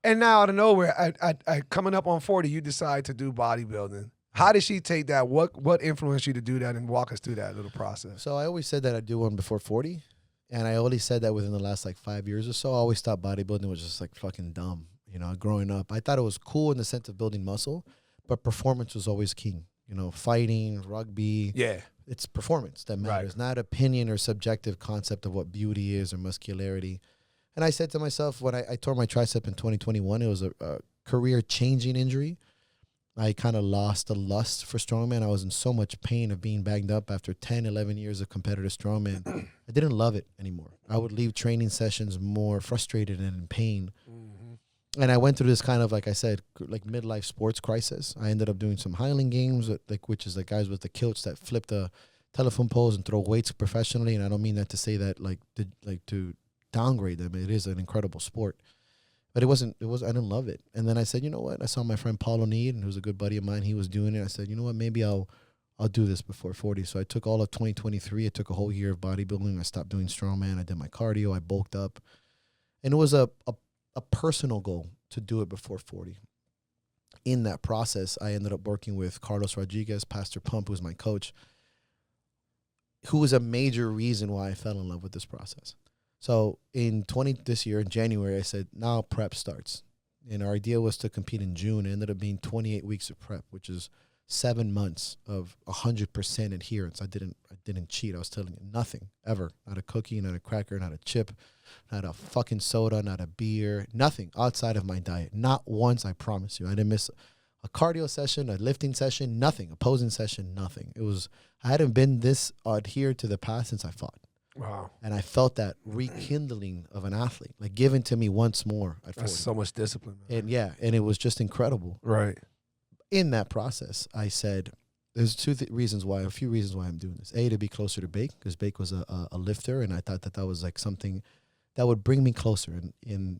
Speaker 1: and now out of nowhere, I coming up on 40, you decide to do bodybuilding. How did she take that? What influenced you to do that, and walk us through that little process?
Speaker 2: So I always said that I'd do one before 40. And I only said that within the last like 5 years or so. I always thought bodybuilding was just like fucking dumb. You know, growing up, I thought it was cool in the sense of building muscle, but performance was always king. You know, fighting, rugby.
Speaker 1: Yeah.
Speaker 2: It's performance that matters, not opinion or subjective concept of what beauty is or muscularity. And I said to myself, when I tore my tricep in 2021, it was a career-changing injury. I kind of lost the lust for strongman. I was in so much pain of being bagged up after 10, 11 years of competitive strongman. I didn't love it anymore. I would leave training sessions more frustrated and in pain. Mm-hmm. And I went through this kind of, like I said, like midlife sports crisis. I ended up doing some Highland games, which is like guys with the kilts that flip the telephone poles and throw weights professionally. And I don't mean that to say that to downgrade them. It is an incredible sport. But I didn't love it. And then I said, you know what? I saw my friend Paul O'Neill, who's a good buddy of mine. He was doing it. I said, you know what? Maybe I'll do this before 40. So I took all of 2023. I took a whole year of bodybuilding. I stopped doing strongman. I did my cardio. I bulked up. And it was a personal goal to do it before 40. In that process, I ended up working with Carlos Rodriguez, Pastor Pump, who's my coach, who was a major reason why I fell in love with this process. So this year in January, I said, now prep starts. And our idea was to compete in June. It ended up being 28 weeks of prep, which is 7 months of 100% adherence. I didn't cheat. I was telling you nothing ever. Not a cookie, not a cracker, not a chip, not a fucking soda, not a beer, nothing outside of my diet. Not once, I promise you. I didn't miss a cardio session, a lifting session, nothing, a posing session, nothing. I hadn't been this adhered to the path since I fought.
Speaker 1: Wow.
Speaker 2: And I felt that rekindling of an athlete, like given to me once more at 40.
Speaker 1: That's so much discipline, man.
Speaker 2: And it was just incredible.
Speaker 1: Right.
Speaker 2: In that process, I said, there's a few reasons why I'm doing this. A, to be closer to Bake, because Bake was a lifter, and I thought that was like something that would bring me closer in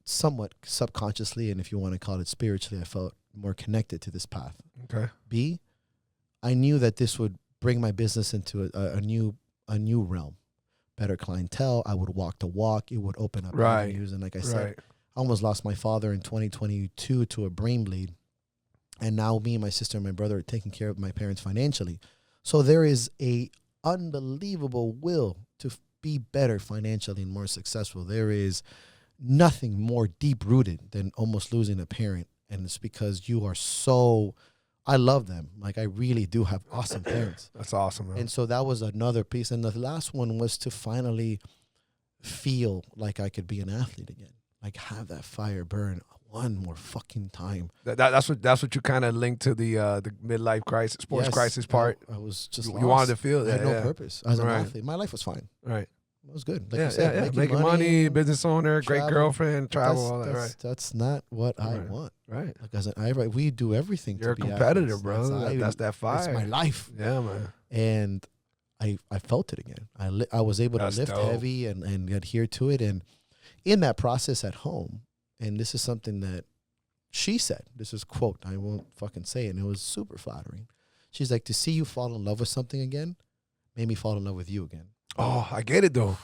Speaker 2: somewhat subconsciously, and if you want to call it spiritually, I felt more connected to this path.
Speaker 1: Okay.
Speaker 2: B, I knew that this would bring my business into a new realm, better clientele. I would walk the walk. It would open up avenues. And like I said, I almost lost my father in 2022 to a brain bleed. And now me and my sister and my brother are taking care of my parents financially. So there is a unbelievable will to be better financially and more successful. There is nothing more deep rooted than almost losing a parent. And it's because you are I love them. Like, I really do have awesome parents.
Speaker 1: That's awesome, man.
Speaker 2: And so that was another piece. And the last one was to finally feel like I could be an athlete again. Like, have that fire burn one more fucking time.
Speaker 1: That's what you kind of linked to the midlife crisis, sports crisis part.
Speaker 2: I was just
Speaker 1: you wanted to feel that.
Speaker 2: I had no purpose as an athlete. My life was fine.
Speaker 1: Right.
Speaker 2: It was good. Like you said,
Speaker 1: making money, business owner,
Speaker 2: travel,
Speaker 1: great girlfriend, travel, all that. Right.
Speaker 2: That's not what I want.
Speaker 1: Right.
Speaker 2: Like we do everything.
Speaker 1: You're
Speaker 2: to
Speaker 1: a
Speaker 2: be
Speaker 1: competitor,
Speaker 2: athletes.
Speaker 1: bro. That's that fire.
Speaker 2: That's my life.
Speaker 1: Yeah, man.
Speaker 2: And I felt it again. I was able to lift
Speaker 1: dope.
Speaker 2: heavy and adhere to it. And in that process at home, and this is something that she said, this is quote, I won't fucking say it, and it was super flattering. She's like, to see you fall in love with something again made me fall in love with you again.
Speaker 1: Oh, I get it though.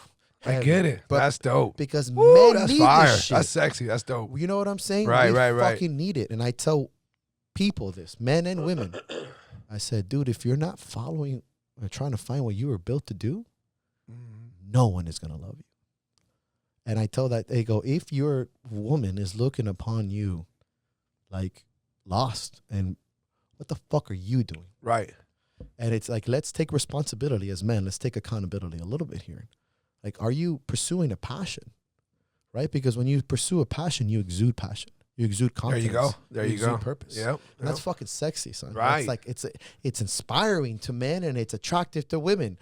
Speaker 1: I get it.
Speaker 2: But
Speaker 1: that's dope.
Speaker 2: Because
Speaker 1: Woo,
Speaker 2: men
Speaker 1: that's
Speaker 2: need
Speaker 1: fire.
Speaker 2: this shit.
Speaker 1: That's sexy. That's dope.
Speaker 2: You know what I'm saying?
Speaker 1: Right,
Speaker 2: we
Speaker 1: right.
Speaker 2: fucking need it. And I tell people this, men and women, I said, dude, if you're not following or trying to find what you were built to do, no one is going to love you. And I tell that, they go, if your woman is looking upon you like lost, and what the fuck are you doing?
Speaker 1: Right.
Speaker 2: And it's like, let's take responsibility as men. Let's take accountability a little bit here. Like, are you pursuing a passion? Right? Because when you pursue a passion, you exude passion. You exude confidence.
Speaker 1: There you go. There you
Speaker 2: exude
Speaker 1: go.
Speaker 2: Purpose.
Speaker 1: Yep.
Speaker 2: And that's fucking sexy, son.
Speaker 1: Right.
Speaker 2: It's like it's inspiring to men and it's attractive to women.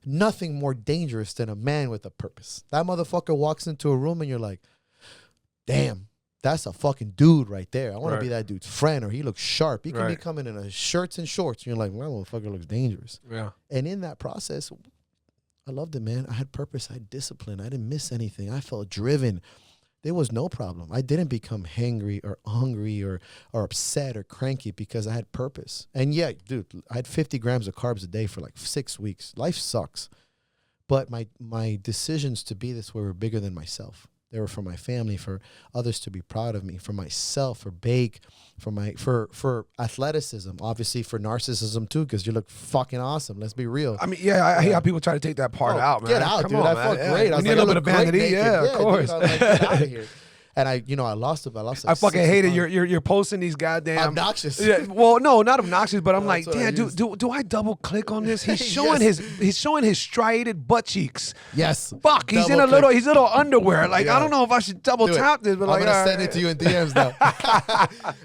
Speaker 2: Nothing more dangerous than a man with a purpose. That motherfucker walks into a room and you're like, damn, that's a fucking dude right there. I want to be that dude's friend, or he looks sharp. He can be coming in a shirts and shorts. And you're like, that motherfucker looks dangerous.
Speaker 1: Yeah.
Speaker 2: And in that process, I loved it, man. I had purpose. I had discipline. I didn't miss anything. I felt driven. There was no problem. I didn't become hangry or hungry or upset or cranky because I had purpose. And yeah, dude, I had 50 grams of carbs a day for like 6 weeks. Life sucks. But my decisions to be this way were bigger than myself. They were for my family, for others to be proud of me, for myself, for Bake, for athleticism, obviously for narcissism too, because you look fucking awesome. Let's be real.
Speaker 1: I mean, yeah, I hate how people try to take that part out, man.
Speaker 2: Get out,
Speaker 1: Come
Speaker 2: dude.
Speaker 1: on,
Speaker 2: I
Speaker 1: man.
Speaker 2: felt great. I was
Speaker 1: need
Speaker 2: like,
Speaker 1: a little bit of vanity. Yeah, of course.
Speaker 2: Dude, I was like, get out of here. And I lost it.
Speaker 1: I fucking hate it. You're posting these goddamn
Speaker 2: obnoxious.
Speaker 1: Yeah, well, no, not obnoxious, but I'm like,
Speaker 2: That's
Speaker 1: damn, do I double click on this? He's showing he's showing his striated butt cheeks.
Speaker 2: Yes.
Speaker 1: Fuck, he's in his little underwear. Like, I don't know if I should double tap this, but
Speaker 2: I'm
Speaker 1: like,
Speaker 2: gonna send it to you in DMs now.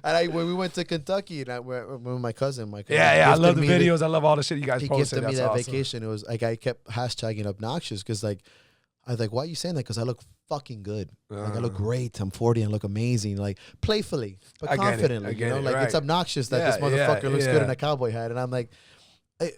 Speaker 2: And when we went to Kentucky, and with my cousin,
Speaker 1: I love the videos. I love all the shit you guys
Speaker 2: he
Speaker 1: posted.
Speaker 2: gifted me
Speaker 1: That's
Speaker 2: that
Speaker 1: awesome.
Speaker 2: vacation. It was like I kept hashtagging obnoxious because like I was like, why are you saying that? Because I look fucking good. Like I look great. I'm 40 and look amazing. Like playfully, but confidently. You know, like it's obnoxious that this motherfucker looks good in a cowboy hat. And I'm like,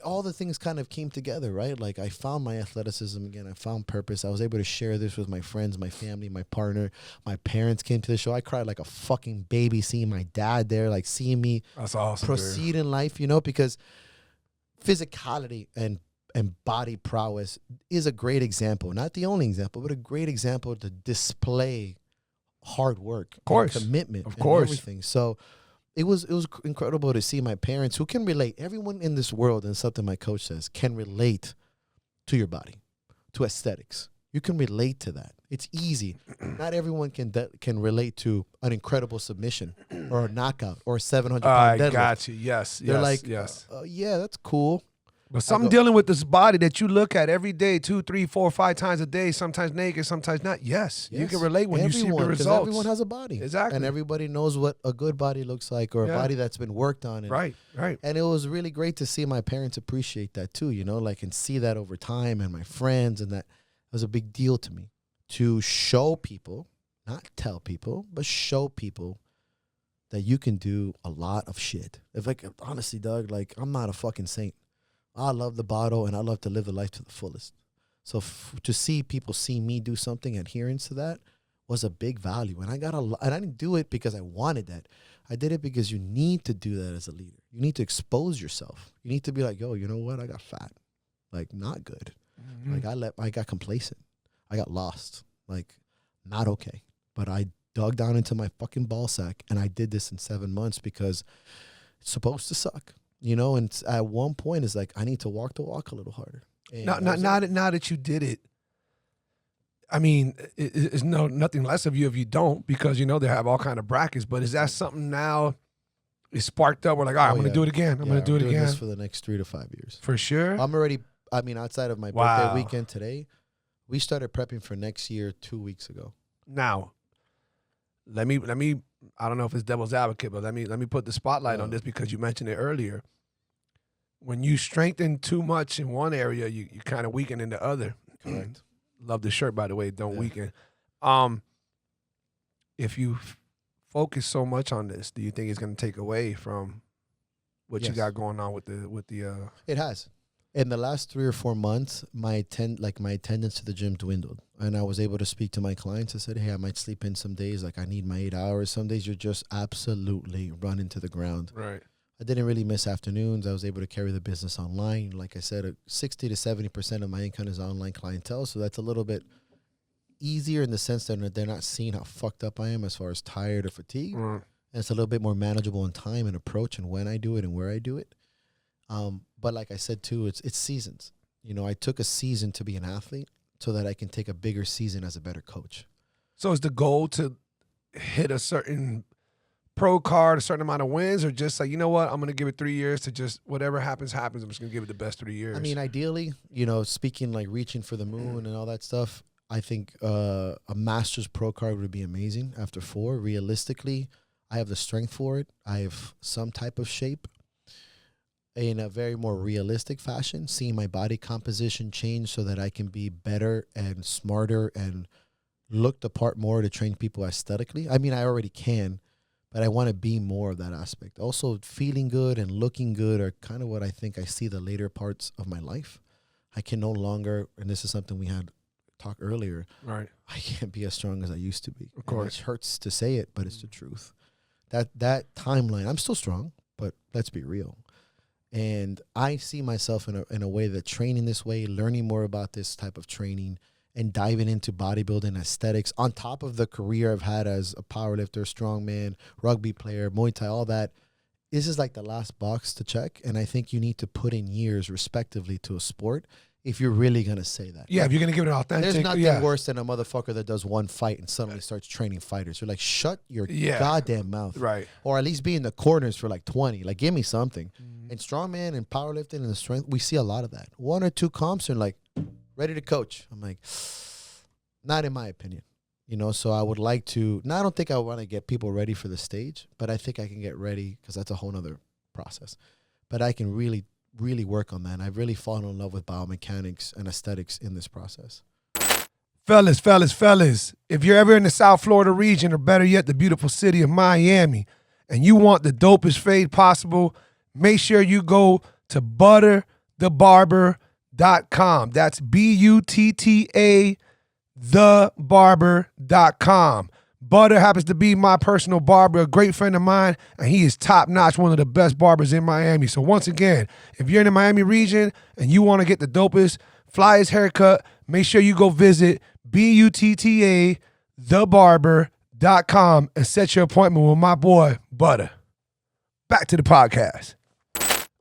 Speaker 2: all the things kind of came together, right? Like I found my athleticism again. I found purpose. I was able to share this with my friends, my family, my partner. My parents came to the show. I cried like a fucking baby seeing my dad there, like seeing me
Speaker 1: That's awesome,
Speaker 2: proceed in life, you know, because physicality and body prowess is a great example. Not the only example, but a great example to display hard work,
Speaker 1: of course,
Speaker 2: and commitment,
Speaker 1: of course,
Speaker 2: and everything. So it was incredible to see my parents who can relate. Everyone in this world, and something my coach says, can relate to your body, to aesthetics. You can relate to that. It's easy. Not everyone can relate to an incredible submission or a knockout or a 700-pound deadlift.
Speaker 1: I got you. Yes,
Speaker 2: They're like,
Speaker 1: yes.
Speaker 2: Yeah, that's cool.
Speaker 1: But something dealing with this body that you look at every day, 2, 3, 4, 5 times a day, sometimes naked, sometimes not. Yes, you can relate when you see the results.
Speaker 2: Everyone has a body.
Speaker 1: Exactly.
Speaker 2: And everybody knows what a good body looks like, or a body that's been worked on. And,
Speaker 1: right.
Speaker 2: And it was really great to see my parents appreciate that too, you know, like, and see that over time, and my friends, and that was a big deal to me, to show people, not tell people, but show people that you can do a lot of shit. If like, honestly, Doug, like, I'm not a fucking saint. I love the bottle, and I love to live the life to the fullest. So to see people see me do something, adherence to that was a big value. And and I didn't do it because I wanted that. I did it because you need to do that as a leader. You need to expose yourself. You need to be like, yo, you know what? I got fat. Like, not good. Mm-hmm. Like I got complacent. I got lost. Like, not okay. But I dug down into my fucking ball sack, and I did this in 7 months because it's supposed to suck. You know, and at one point, it's like, I need to walk the walk a little harder.
Speaker 1: Now that you did it, I mean, it's nothing less of you if you don't, because, you know, they have all kind of brackets. But is that something now is sparked up? We're like, all right, I'm going to do it again. I'm going to do it again.
Speaker 2: This for the next 3 to 5 years.
Speaker 1: For sure.
Speaker 2: Outside of my birthday weekend today, we started prepping for next year 2 weeks ago.
Speaker 1: Now, let me. I don't know if it's devil's advocate, but let me put the spotlight on this, because you mentioned it earlier. When you strengthen too much in one area, you kind of weaken in the other.
Speaker 2: Correct.
Speaker 1: Love the shirt, by the way. Don't weaken. If you focus so much on this, do you think it's going to take away from what you got going on with the?
Speaker 2: It has. In the last 3 or 4 months, my attendance to the gym dwindled, and I was able to speak to my clients. I said, hey, I might sleep in some days. Like, I need my 8 hours. Some days you're just absolutely running to the ground.
Speaker 1: Right.
Speaker 2: I didn't really miss afternoons. I was able to carry the business online. Like I said, 60 to 70% of my income is online clientele, so that's a little bit easier in the sense that they're not seeing how fucked up I am as far as tired or fatigued. And it's a little bit more manageable in time and approach and when I do it and where I do it. But like I said, too, it's seasons. You know, I took a season to be an athlete so that I can take a bigger season as a better coach.
Speaker 1: So is the goal to hit a certain pro card, a certain amount of wins, or just like, you know what, I'm going to give it 3 years to just whatever happens, happens. I'm just going to give it the best 3 years.
Speaker 2: I mean, ideally, you know, speaking like reaching for the moon and all that stuff, I think a master's pro card would be amazing after 4. Realistically, I have the strength for it. I have some type of shape in a very more realistic fashion, seeing my body composition change so that I can be better and smarter and look the part more to train people aesthetically. I mean, I already can, but I want to be more of that aspect. Also, feeling good and looking good are kind of what I think I see the later parts of my life. I can no longer, and this is something we had talked earlier,
Speaker 1: Right.
Speaker 2: I can't be as strong as I used to be.
Speaker 1: Of course.
Speaker 2: It hurts to say it, but it's the truth. That timeline, I'm still strong, but let's be real. And I see myself in a way that training this way, learning more about this type of training, and diving into bodybuilding aesthetics on top of the career I've had as a powerlifter, strongman, rugby player, Muay Thai, all that. This is like the last box to check. And I think you need to put in years respectively to a sport if you're really going to say that.
Speaker 1: Yeah, if you're going to give it an authentic.
Speaker 2: There's nothing worse than a motherfucker that does one fight and suddenly starts training fighters. You're like, shut your goddamn mouth.
Speaker 1: Right.
Speaker 2: Or at least be in the corners for like 20. Like, give me something. And strongman and powerlifting and the strength, we see a lot of that. 1 or 2 comps and like, ready to coach. I'm like, not in my opinion. You know, so I would like to, I don't think I want to get people ready for the stage, but I think I can get ready because that's a whole nother process. But I can really work on that. And I've really fallen in love with biomechanics and aesthetics in this process.
Speaker 1: Fellas, if you're ever in the South Florida region, or better yet, the beautiful city of Miami, and you want the dopest fade possible, make sure you go to butterthebarber.com. That's BUTTA thebarber.com. Butter happens to be my personal barber, a great friend of mine, and he is top-notch, one of the best barbers in Miami. So once again, if you're in the Miami region and you want to get the dopest, flyest haircut, make sure you go visit BUTTA thebarber.com and set your appointment with my boy, Butter. Back to the podcast.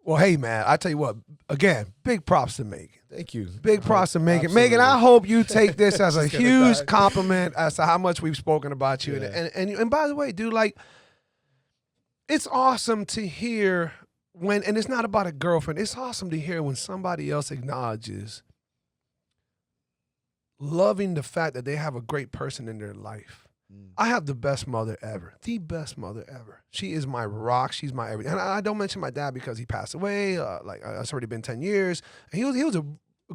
Speaker 1: Well, hey, man, I tell you what, again, big props to Megan.
Speaker 2: Thank you.
Speaker 1: Big props to Megan.
Speaker 2: Absolutely.
Speaker 1: Megan, I hope you take this as a huge
Speaker 2: die.
Speaker 1: compliment as to how much we've spoken about you.
Speaker 2: Yeah.
Speaker 1: And by the way, dude, like, it's awesome to hear when, and it's not about a girlfriend, it's awesome to hear when somebody else acknowledges loving the fact that they have a great person in their life. I have the best mother ever. The best mother ever. She is my rock. She's my everything. And I don't mention my dad because he passed away. It's already been 10 years. And he was a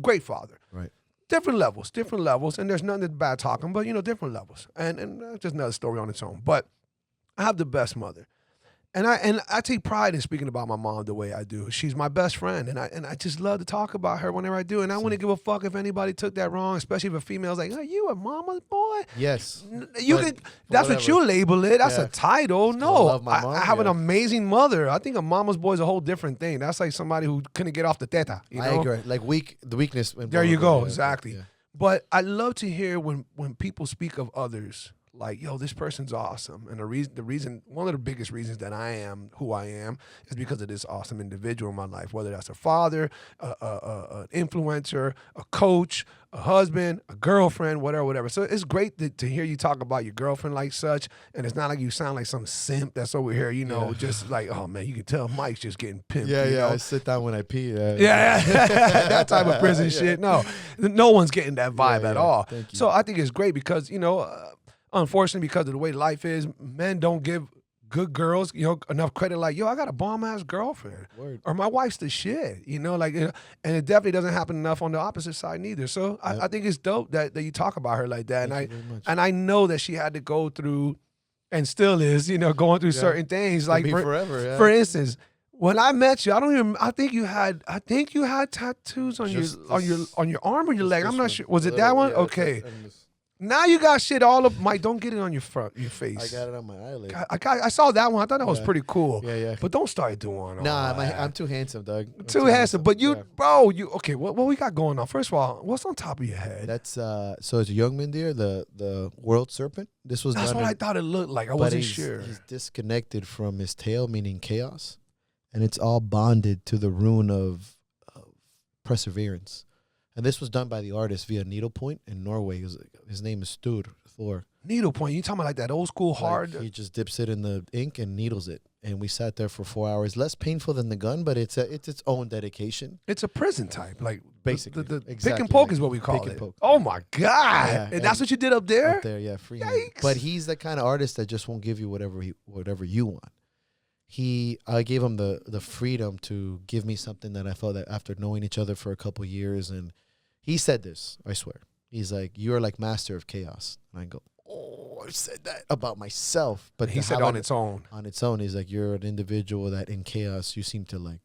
Speaker 1: great father.
Speaker 2: Right.
Speaker 1: Different levels. And there's nothing bad talking, but, different levels. And that's just another story on its own. But I have the best mother. And I take pride in speaking about my mom the way I do. She's my best friend, and I just love to talk about her whenever I do. And I wouldn't give a fuck if anybody took that wrong, especially if a female's like, "Are you a mama's boy?"
Speaker 2: Yes.
Speaker 1: You could. That's what you label it. That's a title. No, I have an amazing mother. I think a mama's boy is a whole different thing. That's like somebody who couldn't get off the teta.
Speaker 2: I agree. Like the weakness.
Speaker 1: There you go. Exactly.
Speaker 2: Yeah.
Speaker 1: But I love to hear when people speak of others. Like, yo, this person's awesome. And the reason, one of the biggest reasons that I am who I am is because of this awesome individual in my life, whether that's a father, an influencer, a coach, a husband, a girlfriend, whatever. So it's great to hear you talk about your girlfriend like such. And it's not like you sound like some simp that's over here, just like, oh man, you can tell Mike's just getting pimped.
Speaker 2: Yeah. I sit down when I pee.
Speaker 1: Yeah. That type of prison shit. No one's getting that vibe at all. So I think it's great because, unfortunately, because of the way life is, men don't give good girls, enough credit. Like, yo, I got a bomb-ass girlfriend.
Speaker 2: Word.
Speaker 1: Or my wife's the shit, and it definitely doesn't happen enough on the opposite side neither. So I think it's dope that you talk about her like that. And I know that she had to go through, and still is, going through certain things. Like
Speaker 2: forever. Yeah.
Speaker 1: For instance, when I met you, I think you had tattoos on your arm or your leg. I'm not sure. Was it that one?
Speaker 2: Yeah,
Speaker 1: okay. Now you got shit all up. Mike, don't get it on your face.
Speaker 2: I got it on my eyelid.
Speaker 1: I saw that one. I thought that was pretty cool.
Speaker 2: Yeah.
Speaker 1: But don't start doing all that.
Speaker 2: I'm too handsome, Doug.
Speaker 1: Too handsome. But bro, okay, what we got going on? First of all, what's on top of your head?
Speaker 2: That's so it's a Youngman deer, the world serpent. That's what
Speaker 1: I thought it looked like. I wasn't sure.
Speaker 2: He's disconnected from his tail, meaning chaos. And it's all bonded to the rune of perseverance. And this was done by the artist via needlepoint in Norway. His name is Thor.
Speaker 1: Needlepoint. You talking about like that old school hard?
Speaker 2: Like he just dips it in the ink and needles it. And we sat there for 4 hours. Less painful than the gun, but it's its own dedication.
Speaker 1: It's a prison type, like
Speaker 2: Basically,
Speaker 1: the
Speaker 2: exactly,
Speaker 1: pick and poke
Speaker 2: like
Speaker 1: is what we call
Speaker 2: pick
Speaker 1: it.
Speaker 2: and poke.
Speaker 1: Oh my god!
Speaker 2: Yeah,
Speaker 1: and that's what you did up there.
Speaker 2: Up there, yeah, freehand.
Speaker 1: Yikes.
Speaker 2: But he's the kind of artist that just won't give you whatever you want. I gave him the freedom to give me something that I thought that after knowing each other for a couple years, and he said this, I swear. He's like, "You're like master of chaos," and I go, "Oh, I said that about myself." But
Speaker 1: He said on its own.
Speaker 2: On its own, he's like, "You're an individual that in chaos you seem to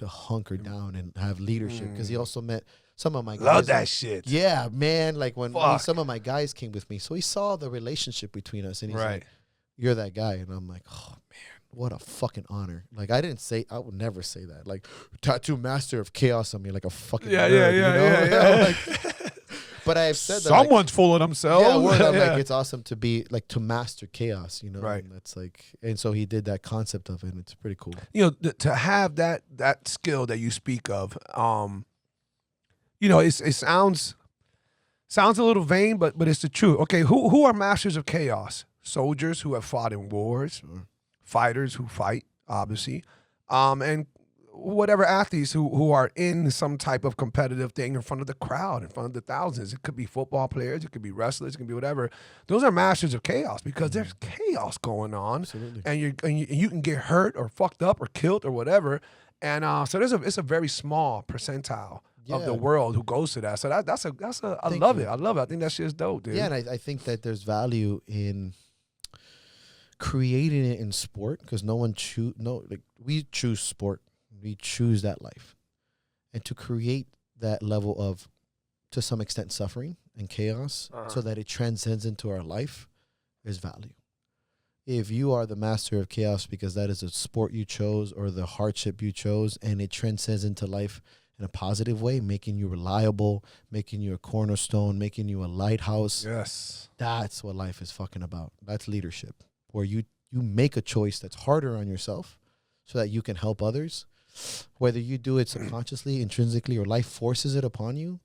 Speaker 2: hunker down and have leadership." Because he also met some of my guys.
Speaker 1: Love that shit.
Speaker 2: Yeah, man. Like when
Speaker 1: Fuck.
Speaker 2: some of my guys came with me, so he saw the relationship between us, and he's like, "You're that guy," and I'm like, "Oh man, what a fucking honor!" Like I would never say that. Like tattoo master of chaos on me, like a fucking nerd, you know? Like, but I have said that
Speaker 1: Someone's fooling themselves.
Speaker 2: Yeah, word. I'm like, it's awesome to be like to master chaos, you know.
Speaker 1: Right.
Speaker 2: And that's like, and so he did that concept of it, and it's pretty cool.
Speaker 1: You know, to have that skill that you speak of, you know, it sounds a little vain, but it's the truth. Okay, who are masters of chaos? Soldiers who have fought in wars, fighters who fight, obviously, and whatever athletes who are in some type of competitive thing in front of the crowd, in front of the thousands. It could be football players, it could be wrestlers, it could be whatever. Those are masters of chaos because there's chaos going on.
Speaker 2: Absolutely.
Speaker 1: And you can get hurt or fucked up or killed or whatever. And so it's a very small percentile of the world who goes to that. So I love it. I love it. I think that shit's dope, dude.
Speaker 2: Yeah, and I think that there's value in creating it in sport because we choose sport. We choose that life. And to create that level of, to some extent, suffering and chaos so that it transcends into our life is value. If you are the master of chaos because that is a sport you chose or the hardship you chose and it transcends into life in a positive way, making you reliable, making you a cornerstone, making you a lighthouse.
Speaker 1: Yes.
Speaker 2: That's what life is fucking about. That's leadership, where you make a choice that's harder on yourself so that you can help others. Whether you do it subconsciously, intrinsically, or life forces it upon you,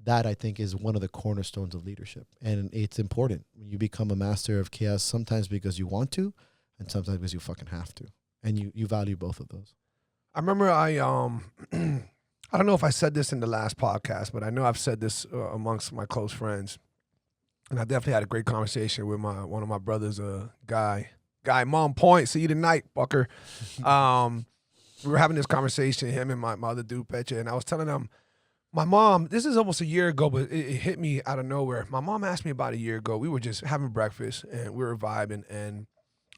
Speaker 2: that I think is one of the cornerstones of leadership. And it's important when you become a master of chaos, sometimes because you want to, and sometimes because you fucking have to. And you value both of those.
Speaker 1: I remember I don't know if I said this in the last podcast, but I know I've said this amongst my close friends. And I definitely had a great conversation with one of my brothers, Guy, Mom Point, see you tonight, fucker. We were having this conversation, him and my other dude, Pecha, and I was telling him, my mom, this is almost a year ago, but it hit me out of nowhere. My mom asked me about a year ago. We were just having breakfast, and we were vibing, and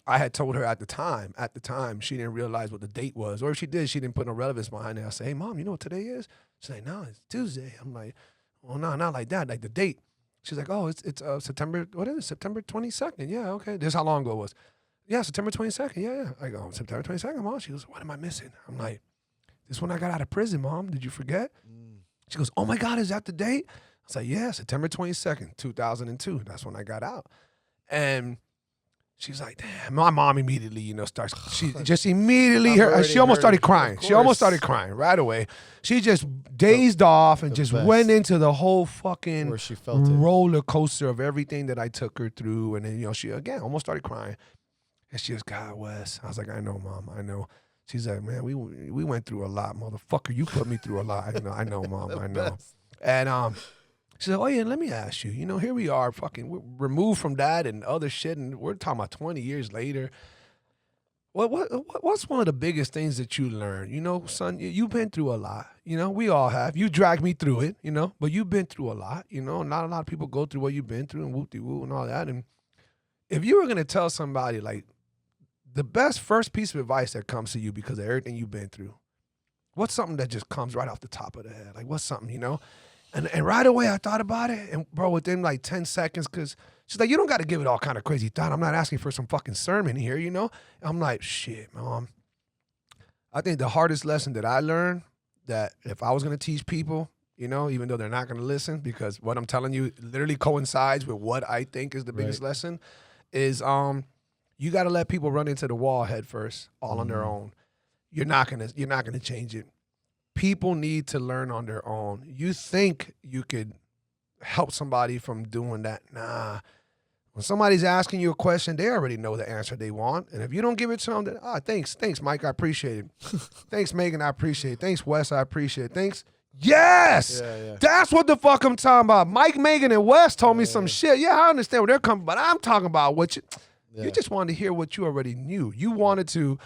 Speaker 1: I had told her at the time, she didn't realize what the date was, or if she did, she didn't put no relevance behind it. I said, hey, Mom, you know what today is? She's like, no, it's Tuesday. I'm like, well, no, not like that, like the date. She's like, oh, it's September, what is it, September 22nd? Yeah, okay. This is how long ago it was. Yeah, September 22nd. Yeah. I go, September 22nd, Mom. She goes, what am I missing? I'm like, this when I got out of prison, Mom. Did you forget? She goes, oh my God, is that the date? I was like, yeah, September 22nd, 2002. That's when I got out. And she's like, damn. My mom immediately, starts. She just immediately, she almost started crying. She almost started crying right away. She just dazed off and just went into the whole fucking
Speaker 2: where she felt
Speaker 1: roller coaster of everything that I took her through. And then, she again almost started crying. And she goes, God, Wes. I was like, I know, Mom, I know. She's like, man, we went through a lot, motherfucker. You put me through a lot. I know, Mom, I know. And she said, oh, yeah, let me ask you. Here we are, we're removed from that and other shit, and we're talking about 20 years later. What's one of the biggest things that you learned? Son, you've been through a lot. We all have. You dragged me through it, but you've been through a lot. Not a lot of people go through what you've been through and whoop-de-woo and all that. And if you were going to tell somebody, like, the best first piece of advice that comes to you because of everything you've been through, what's something that just comes right off the top of the head? Like, what's something, And right away I thought about it, and bro, within like 10 seconds, because she's like, you don't got to give it all kind of crazy thought. I'm not asking for some fucking sermon here, I'm like, shit, Mom. I think the hardest lesson that I learned, that if I was going to teach people, even though they're not going to listen, because what I'm telling you literally coincides with what I think is the biggest lesson, is you got to let people run into the wall head first, all on their own. You're not gonna change it. People need to learn on their own. You think you could help somebody from doing that? Nah. When somebody's asking you a question, they already know the answer they want. And if you don't give it to them, then, thanks, Mike, I appreciate it. Thanks, Megan, I appreciate it. Thanks, Wes, I appreciate it. Thanks. Yes!
Speaker 2: Yeah.
Speaker 1: That's what the fuck I'm talking about. Mike, Megan, and Wes told me some shit. Yeah, I understand where they're coming, but I'm talking about what you just wanted to hear what you already knew. You wanted to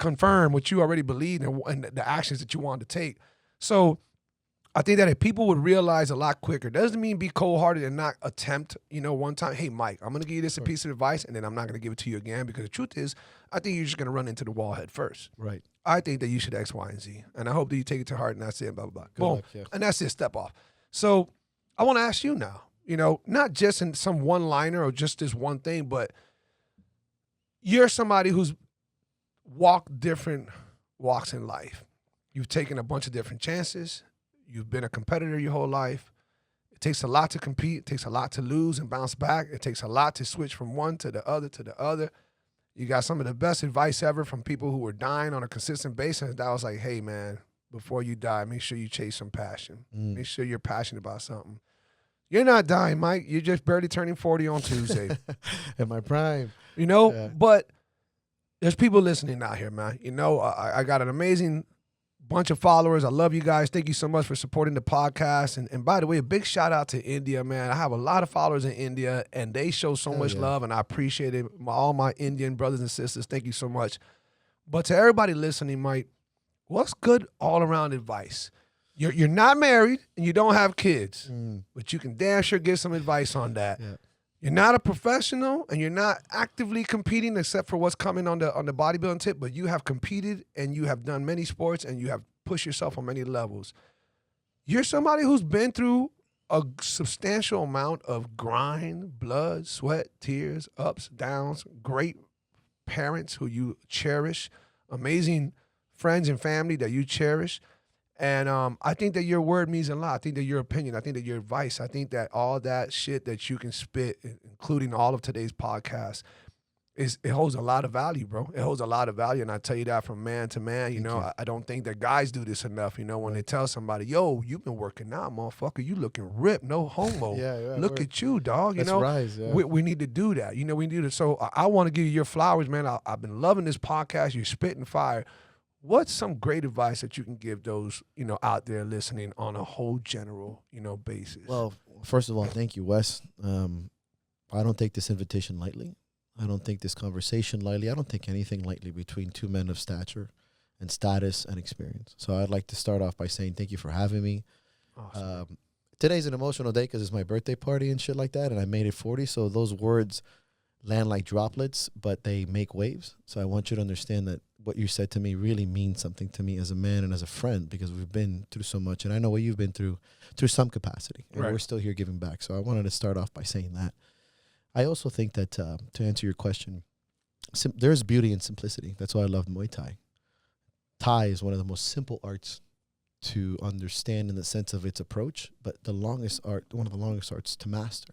Speaker 1: confirm what you already believed and the actions that you wanted to take. So I think that if people would realize a lot quicker, doesn't mean be cold-hearted and not attempt, one time, hey, Mike, I'm going to give you this a piece of advice, and then I'm not going to give it to you again, because the truth is, I think you're just going to run into the wall head first.
Speaker 2: Right.
Speaker 1: I think that you should X, Y, and Z, and I hope that you take it to heart, and that's it, blah, blah, blah. Boom.
Speaker 2: Luck, yeah.
Speaker 1: And that's it, step off. So I want to ask you now, not just in some one-liner or just this one thing, but you're somebody who's walked different walks in life. You've taken a bunch of different chances. You've been a competitor your whole life. It takes a lot to compete. It takes a lot to lose and bounce back. It takes a lot to switch from one to the other to the other. You got some of the best advice ever from people who were dying on a consistent basis. That was like, hey, man, before you die, make sure you chase some passion. Make sure you're passionate about something. You're not dying, Mike. You're just barely turning 40 on Tuesday.
Speaker 2: In my prime.
Speaker 1: But there's people listening out here, man. I got an amazing bunch of followers. I love you guys. Thank you so much for supporting the podcast. And by the way, a big shout out to India, man. I have a lot of followers in India, and they show so much love, and I appreciate it. All my Indian brothers and sisters, thank you so much. But to everybody listening, Mike, what's good all-around advice? You're not married, and you don't have kids, but you can damn sure give some advice on that. Yeah. You're not a professional, and you're not actively competing except for what's coming on the bodybuilding tip, but you have competed, and you have done many sports, and you have pushed yourself on many levels. You're somebody who's been through a substantial amount of grind, blood, sweat, tears, ups, downs, great parents who you cherish, amazing friends and family that you cherish. And I think that your word means a lot. I think that your opinion, I think that your advice, I think that all that shit that you can spit, including all of today's podcast, it holds a lot of value, bro. It holds a lot of value, and I tell you that from man to man. I don't think that guys do this enough. When they tell somebody, yo, you've been working out, motherfucker, you looking ripped, no homo. Look at you, dog.
Speaker 2: That's rise, yeah.
Speaker 1: We need to do that. We need to. So I want to give you your flowers, man. I've been loving this podcast. You're spitting fire. What's some great advice that you can give those, out there listening on a whole general, basis?
Speaker 2: Well, first of all, thank you, Wes. I don't take this invitation lightly. I don't take this conversation lightly. I don't take anything lightly between two men of stature and status and experience. So I'd like to start off by saying thank you for having me. Awesome. Today's an emotional day because it's my birthday party and shit like that, and I made it 40, so those words land like droplets, but they make waves. So I want you to understand that what you said to me really means something to me as a man and as a friend, because we've been through so much, and I know what you've been through some capacity, and we're still here giving back. So I wanted to start off by saying that. I also think that to answer your question, there's beauty in simplicity. That's why I love Muay Thai. Thai is one of the most simple arts to understand in the sense of its approach, but one of the longest arts to master.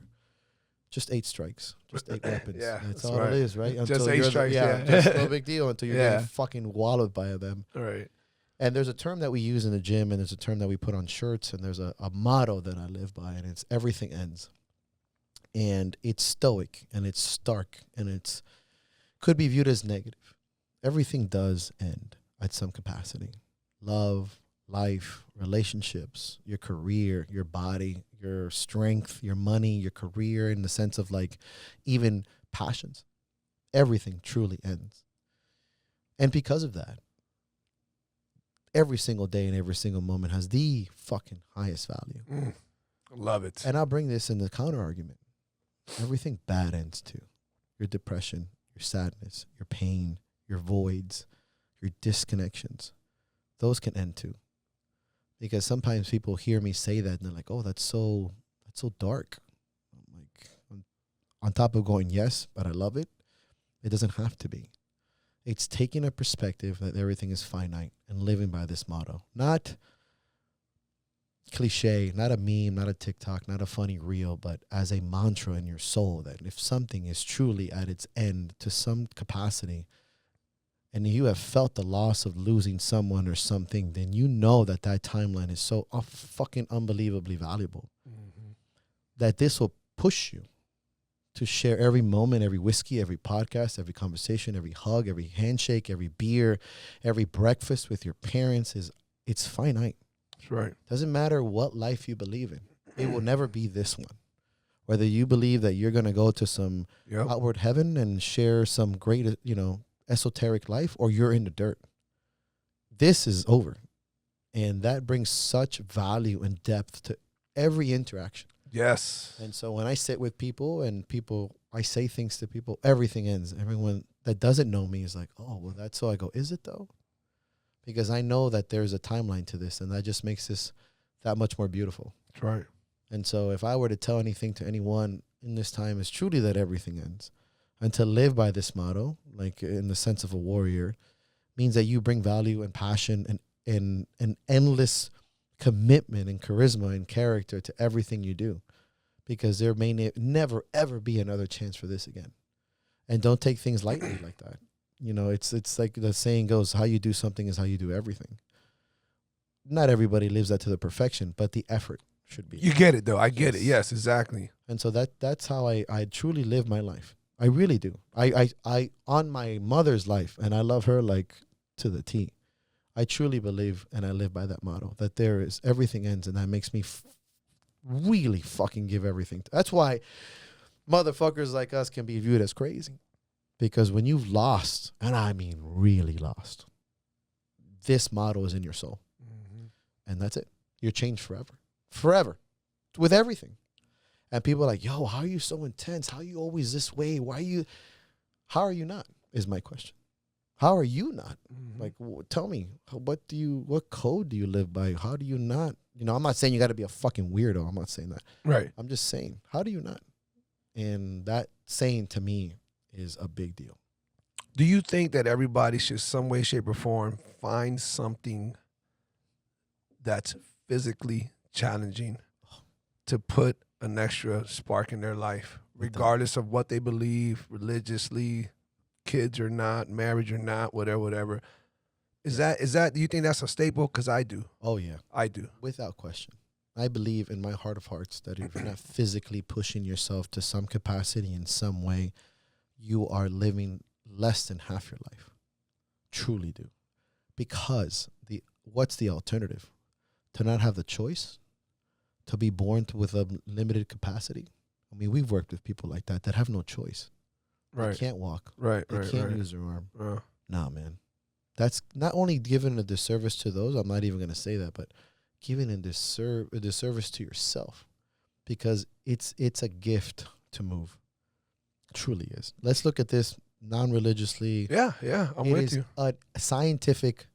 Speaker 2: Just 8 strikes, just 8 weapons.
Speaker 1: Yeah,
Speaker 2: that's all it is, right?
Speaker 1: Just 8 strikes,
Speaker 2: just no big deal until you're getting fucking wallowed by them.
Speaker 1: Right.
Speaker 2: And there's a term that we use in the gym, and there's a term that we put on shirts, and there's a motto that I live by, and it's everything ends. And it's stoic, and it's stark, and it's could be viewed as negative. Everything does end at some capacity. Love, life, relationships, your career, your body, your strength, your money, your career, in the sense of like even passions. Everything truly ends. And because of that, every single day and every single moment has the fucking highest value.
Speaker 1: Love it.
Speaker 2: And I'll bring this in the counter argument. Everything bad ends too. Your depression, your sadness, your pain, your voids, your disconnections. Those can end too. Because sometimes people hear me say that and they're like, oh, that's so dark. I'm like, on top of going, yes, but I love it. It doesn't have to be. It's taking a perspective that everything is finite and living by this motto. Not cliche, not a meme, not a TikTok, not a funny reel, but as a mantra in your soul that if something is truly at its end to some capacity, and you have felt the loss of losing someone or something, then you know that timeline is so fucking unbelievably valuable that this will push you to share every moment, every whiskey, every podcast, every conversation, every hug, every handshake, every beer, every breakfast with your parents it's finite.
Speaker 1: That's right.
Speaker 2: Doesn't matter what life you believe in. It will never be this one. Whether you believe that you're going to go to some outward heaven and share some great, esoteric life, or you're in the dirt. This is over. And that brings such value and depth to every interaction.
Speaker 1: Yes.
Speaker 2: And so when I sit with people I say things to people, everything ends. Everyone that doesn't know me is like, oh, well, that's so. I go, is it though? Because I know that there's a timeline to this, and that just makes this that much more beautiful.
Speaker 1: That's right.
Speaker 2: And so if I were to tell anything to anyone in this time, is truly that everything ends. And to live by this motto, like in the sense of a warrior, means that you bring value and passion and an endless commitment and charisma and character to everything you do. Because there may never, ever be another chance for this again. And don't take things lightly like that. It's like the saying goes, how you do something is how you do everything. Not everybody lives that to the perfection, but the effort should be.
Speaker 1: You get it, though. I get it. Yes, exactly.
Speaker 2: And so that's how I truly live my life. I really do. I on my mother's life, and I love her like to the T. I truly believe, and I live by that motto, that there is everything ends, and that makes me really fucking give everything. That's why motherfuckers like us can be viewed as crazy. Because when you've lost, and I mean really lost, this motto is in your soul. Mm-hmm. And that's it. You're changed forever. Forever. With everything. And people are like, yo, how are you so intense? How are you always this way? How are you not? Is my question. How are you not? Mm-hmm. Like, tell me, what code do you live by? How do you not? I'm not saying you got to be a fucking weirdo. I'm not saying that.
Speaker 1: Right.
Speaker 2: I'm just saying, how do you not? And that saying to me is a big deal.
Speaker 1: Do you think that everybody should, some way, shape, or form, find something that's physically challenging to put an extra spark in their life, regardless of what they believe religiously, kids or not, marriage or not, whatever? Is that? Do you think that's a staple? Because I do.
Speaker 2: Oh yeah,
Speaker 1: I do,
Speaker 2: without question. I believe in my heart of hearts that if you're not physically pushing yourself to some capacity in some way, you are living less than half your life. Truly do. Because what's the alternative? To not have the choice? To be born with a limited capacity? I mean, we've worked with people like that have no choice.
Speaker 1: Right.
Speaker 2: They can't walk.
Speaker 1: Right.
Speaker 2: They can't use their arm. Nah, man. That's not only giving a disservice to those, I'm not even going to say that, but giving a disservice to yourself. Because it's a gift to move. Truly is. Let's look at this non-religiously.
Speaker 1: Yeah, I'm with you.
Speaker 2: A scientific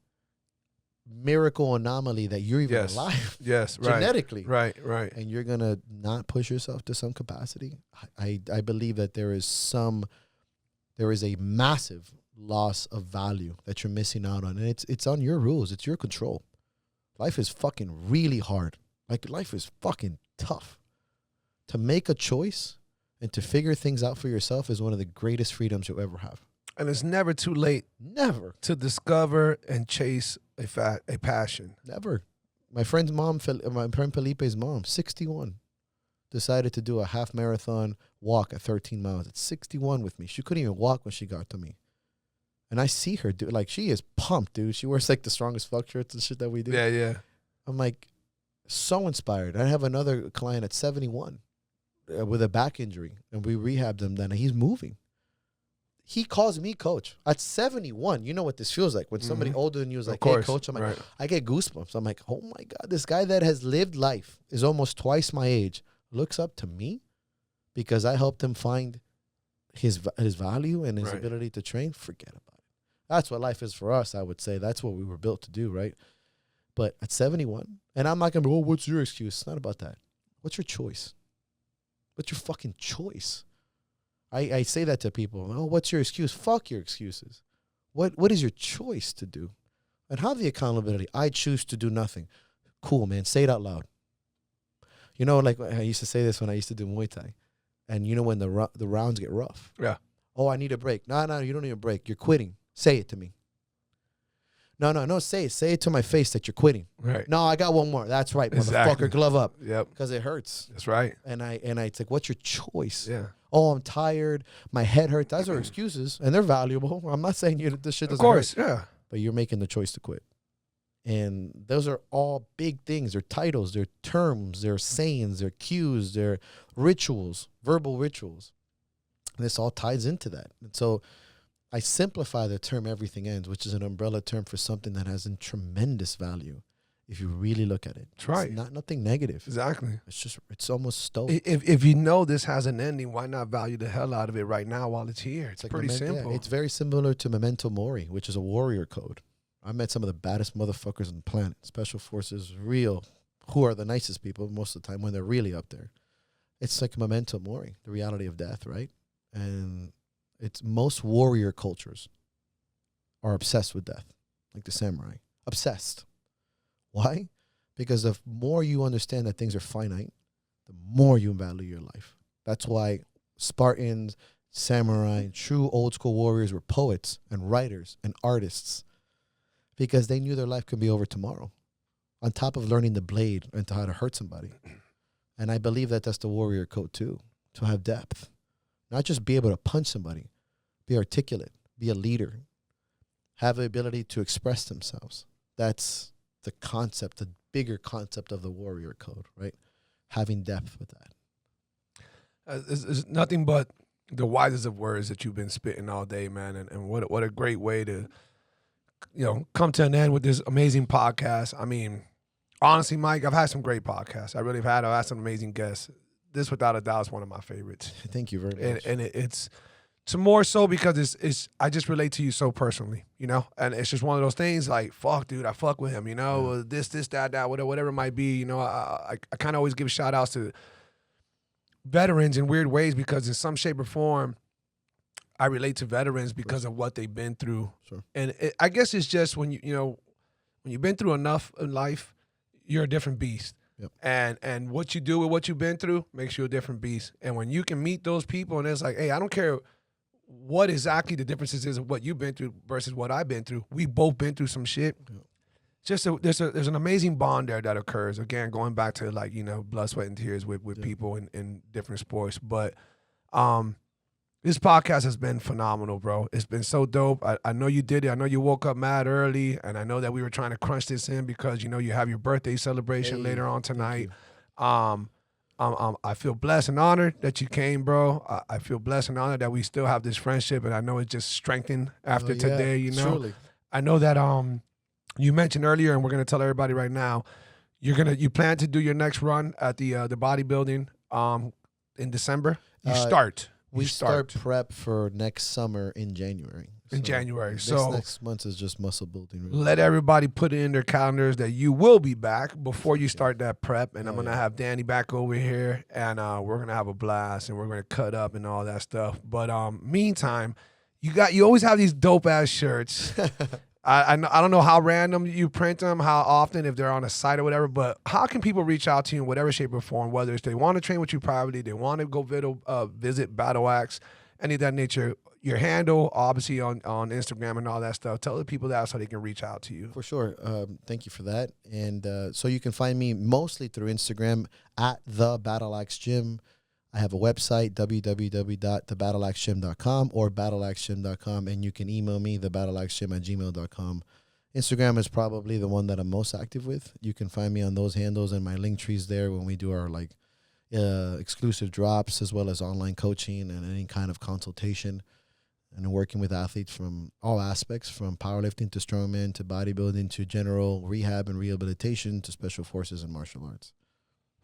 Speaker 2: miracle anomaly that you're even alive.
Speaker 1: Yes, right.
Speaker 2: Genetically.
Speaker 1: Right.
Speaker 2: And you're going to not push yourself to some capacity. I believe that there is a massive loss of value that you're missing out on. And it's on your rules. It's your control. Life is fucking really hard. Like, life is fucking tough. To make a choice and to figure things out for yourself is one of the greatest freedoms you'll ever have.
Speaker 1: And it's never too late.
Speaker 2: Never.
Speaker 1: To discover and chase a passion.
Speaker 2: Never. My friend Felipe's mom, 61, decided to do a half marathon walk at 13 miles. At 61 with me. She couldn't even walk when she got to me. And I see her do, like, she is pumped, dude. She wears like the strongest fuck shirts and shit that we do.
Speaker 1: Yeah.
Speaker 2: I'm like, so inspired. I have another client at 71 with a back injury, and we rehabbed him then, and he's moving. He calls me coach at 71. You know what this feels like when somebody older than you is like, hey, coach. I'm like, I get goosebumps. I'm like, oh my God, this guy that has lived life, is almost twice my age, looks up to me because I helped him find his value and his ability to train. Forget about it. That's what life is for us, I would say. That's what we were built to do, right? But at 71, and I'm not going to be, what's your excuse? It's not about that. What's your choice? What's your fucking choice? I say that to people. Oh, what's your excuse? Fuck your excuses. What is your choice to do? And have the accountability. I choose to do nothing. Cool, man. Say it out loud. You know, like I used to say this when I used to do Muay Thai. And you know when the rounds get rough? Yeah. Oh, I need a break. No, you don't need a break. You're quitting. Say it to me. No, say it. Say it to my face that you're quitting. Right. No, I got one more. That's right, exactly. Motherfucker, glove up.
Speaker 1: Yep.
Speaker 2: Because it hurts.
Speaker 1: That's right.
Speaker 2: And it's like, what's your choice?
Speaker 1: Yeah.
Speaker 2: Oh, I'm tired. My head hurts. Those are excuses, and they're valuable. I'm not saying you this shit doesn't
Speaker 1: Of course,
Speaker 2: hurt,
Speaker 1: yeah.
Speaker 2: but you're making the choice to quit. And those are all big things. They're titles, they're terms, they're sayings, they're cues, they're rituals, verbal rituals. And this all ties into that. And so I simplify the term everything ends, which is an umbrella term for something that has a tremendous value if you really look at it.
Speaker 1: That's right.
Speaker 2: It's not nothing negative.
Speaker 1: Exactly.
Speaker 2: It's almost stoic.
Speaker 1: If you know this has an ending, why not value the hell out of it right now while it's here? It's
Speaker 2: like
Speaker 1: pretty simple.
Speaker 2: Yeah, it's very similar to Memento Mori, which is a warrior code. I met some of the baddest motherfuckers on the planet. Special forces, real, who are the nicest people most of the time when they're really up there. It's like Memento Mori, the reality of death, right? And it's most warrior cultures are obsessed with death, like the samurai. Obsessed. Why? Because the more you understand that things are finite, the more you value your life. That's why Spartans, samurai, true old school warriors were poets and writers and artists, because they knew their life could be over tomorrow, on top of learning the blade and to how to hurt somebody. And I believe that that's the warrior code too, to have depth. Not just be able to punch somebody, be articulate, be a leader, have the ability to express themselves. That's the concept, the bigger concept of the warrior code, right? Having depth with that.
Speaker 1: It's nothing but the wisest of words that you've been spitting all day, man. And what a great way to, come to an end with this amazing podcast. I mean, honestly, Mike, I've had some great podcasts. I really have had. I've had some amazing guests. This, without a doubt, is one of my favorites.
Speaker 2: Thank you very much.
Speaker 1: And it's more so because it's I just relate to you so personally, and it's just one of those things like, fuck, dude, I fuck with him, this, that, whatever it might be. I kind of always give shout outs to veterans in weird ways, because in some shape or form, I relate to veterans because of what they've been through.
Speaker 2: Sure.
Speaker 1: And I guess it's just when when you've been through enough in life, you're a different beast.
Speaker 2: Yep.
Speaker 1: And what you do with what you've been through makes you a different beast. And when you can meet those people and it's like, hey, I don't care what exactly the differences is of what you've been through versus what I've been through. We both been through some shit. Yep. There's an amazing bond there that occurs. Again, going back to blood, sweat, and tears with people in different sports. But this podcast has been phenomenal, bro. It's been so dope. I know you did it. I know you woke up mad early, and I know that we were trying to crunch this in because you have your birthday celebration later on tonight. I feel blessed and honored that you came, bro. I feel blessed and honored that we still have this friendship, and I know it's just strengthened after today.
Speaker 2: Truly.
Speaker 1: I know that you mentioned earlier, and we're gonna tell everybody right now, you plan to do your next run at the bodybuilding in December.
Speaker 2: We start prep for next summer in January.
Speaker 1: So
Speaker 2: next month is just muscle building. Really.
Speaker 1: Let everybody put it in their calendars that you will be back before you start that prep. And I'm going to have Danny back over here, and we're going to have a blast, and we're going to cut up and all that stuff. But meantime, you always have these dope ass shirts. I don't know how random you print them, how often, if they're on a site or whatever, but how can people reach out to you in whatever shape or form, whether it's they want to train with you privately, they want to go visit Battle Axe, any of that nature? Your handle, obviously, on Instagram and all that stuff. Tell the people that so they can reach out to you.
Speaker 2: For sure. Thank you for that. And so you can find me mostly through Instagram at The Battle Axe Gym. I have a website, www.thebattleaxegym.com or battleaxegym.com, and you can email me, thebattleaxegym@gmail.com. Instagram is probably the one that I'm most active with. You can find me on those handles, and my link tree's there when we do our exclusive drops, as well as online coaching and any kind of consultation, and working with athletes from all aspects, from powerlifting to strongman to bodybuilding to general rehab and rehabilitation to special forces and martial arts.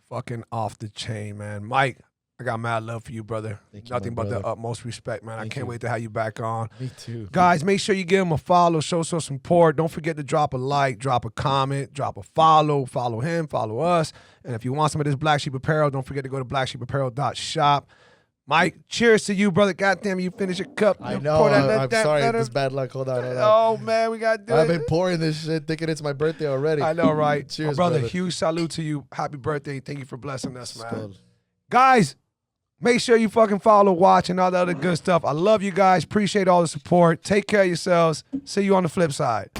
Speaker 1: Fucking off the chain, man. Mike, I got mad love for you, brother. Nothing but the utmost respect, man. I can't wait to have you back on.
Speaker 2: Me too.
Speaker 1: Guys, make sure you give him a follow, show some support. Don't forget to drop a like, drop a comment, drop a follow him, follow us. And if you want some of this Black Sheep apparel, don't forget to go to blacksheepapparel.shop. Mike, cheers to you, brother. Goddamn, you finish your cup.
Speaker 2: I know. I'm sorry. This bad luck. Hold on.
Speaker 1: Oh, man, we got to do it.
Speaker 2: I've been pouring this shit thinking it's my birthday already.
Speaker 1: I know, right?
Speaker 2: Cheers,
Speaker 1: brother. Huge salute to you. Happy birthday. Thank you for blessing us, man.
Speaker 2: Skull.
Speaker 1: Guys, make sure you fucking follow, watch, and all the other good stuff. I love you guys. Appreciate all the support. Take care of yourselves. See you on the flip side.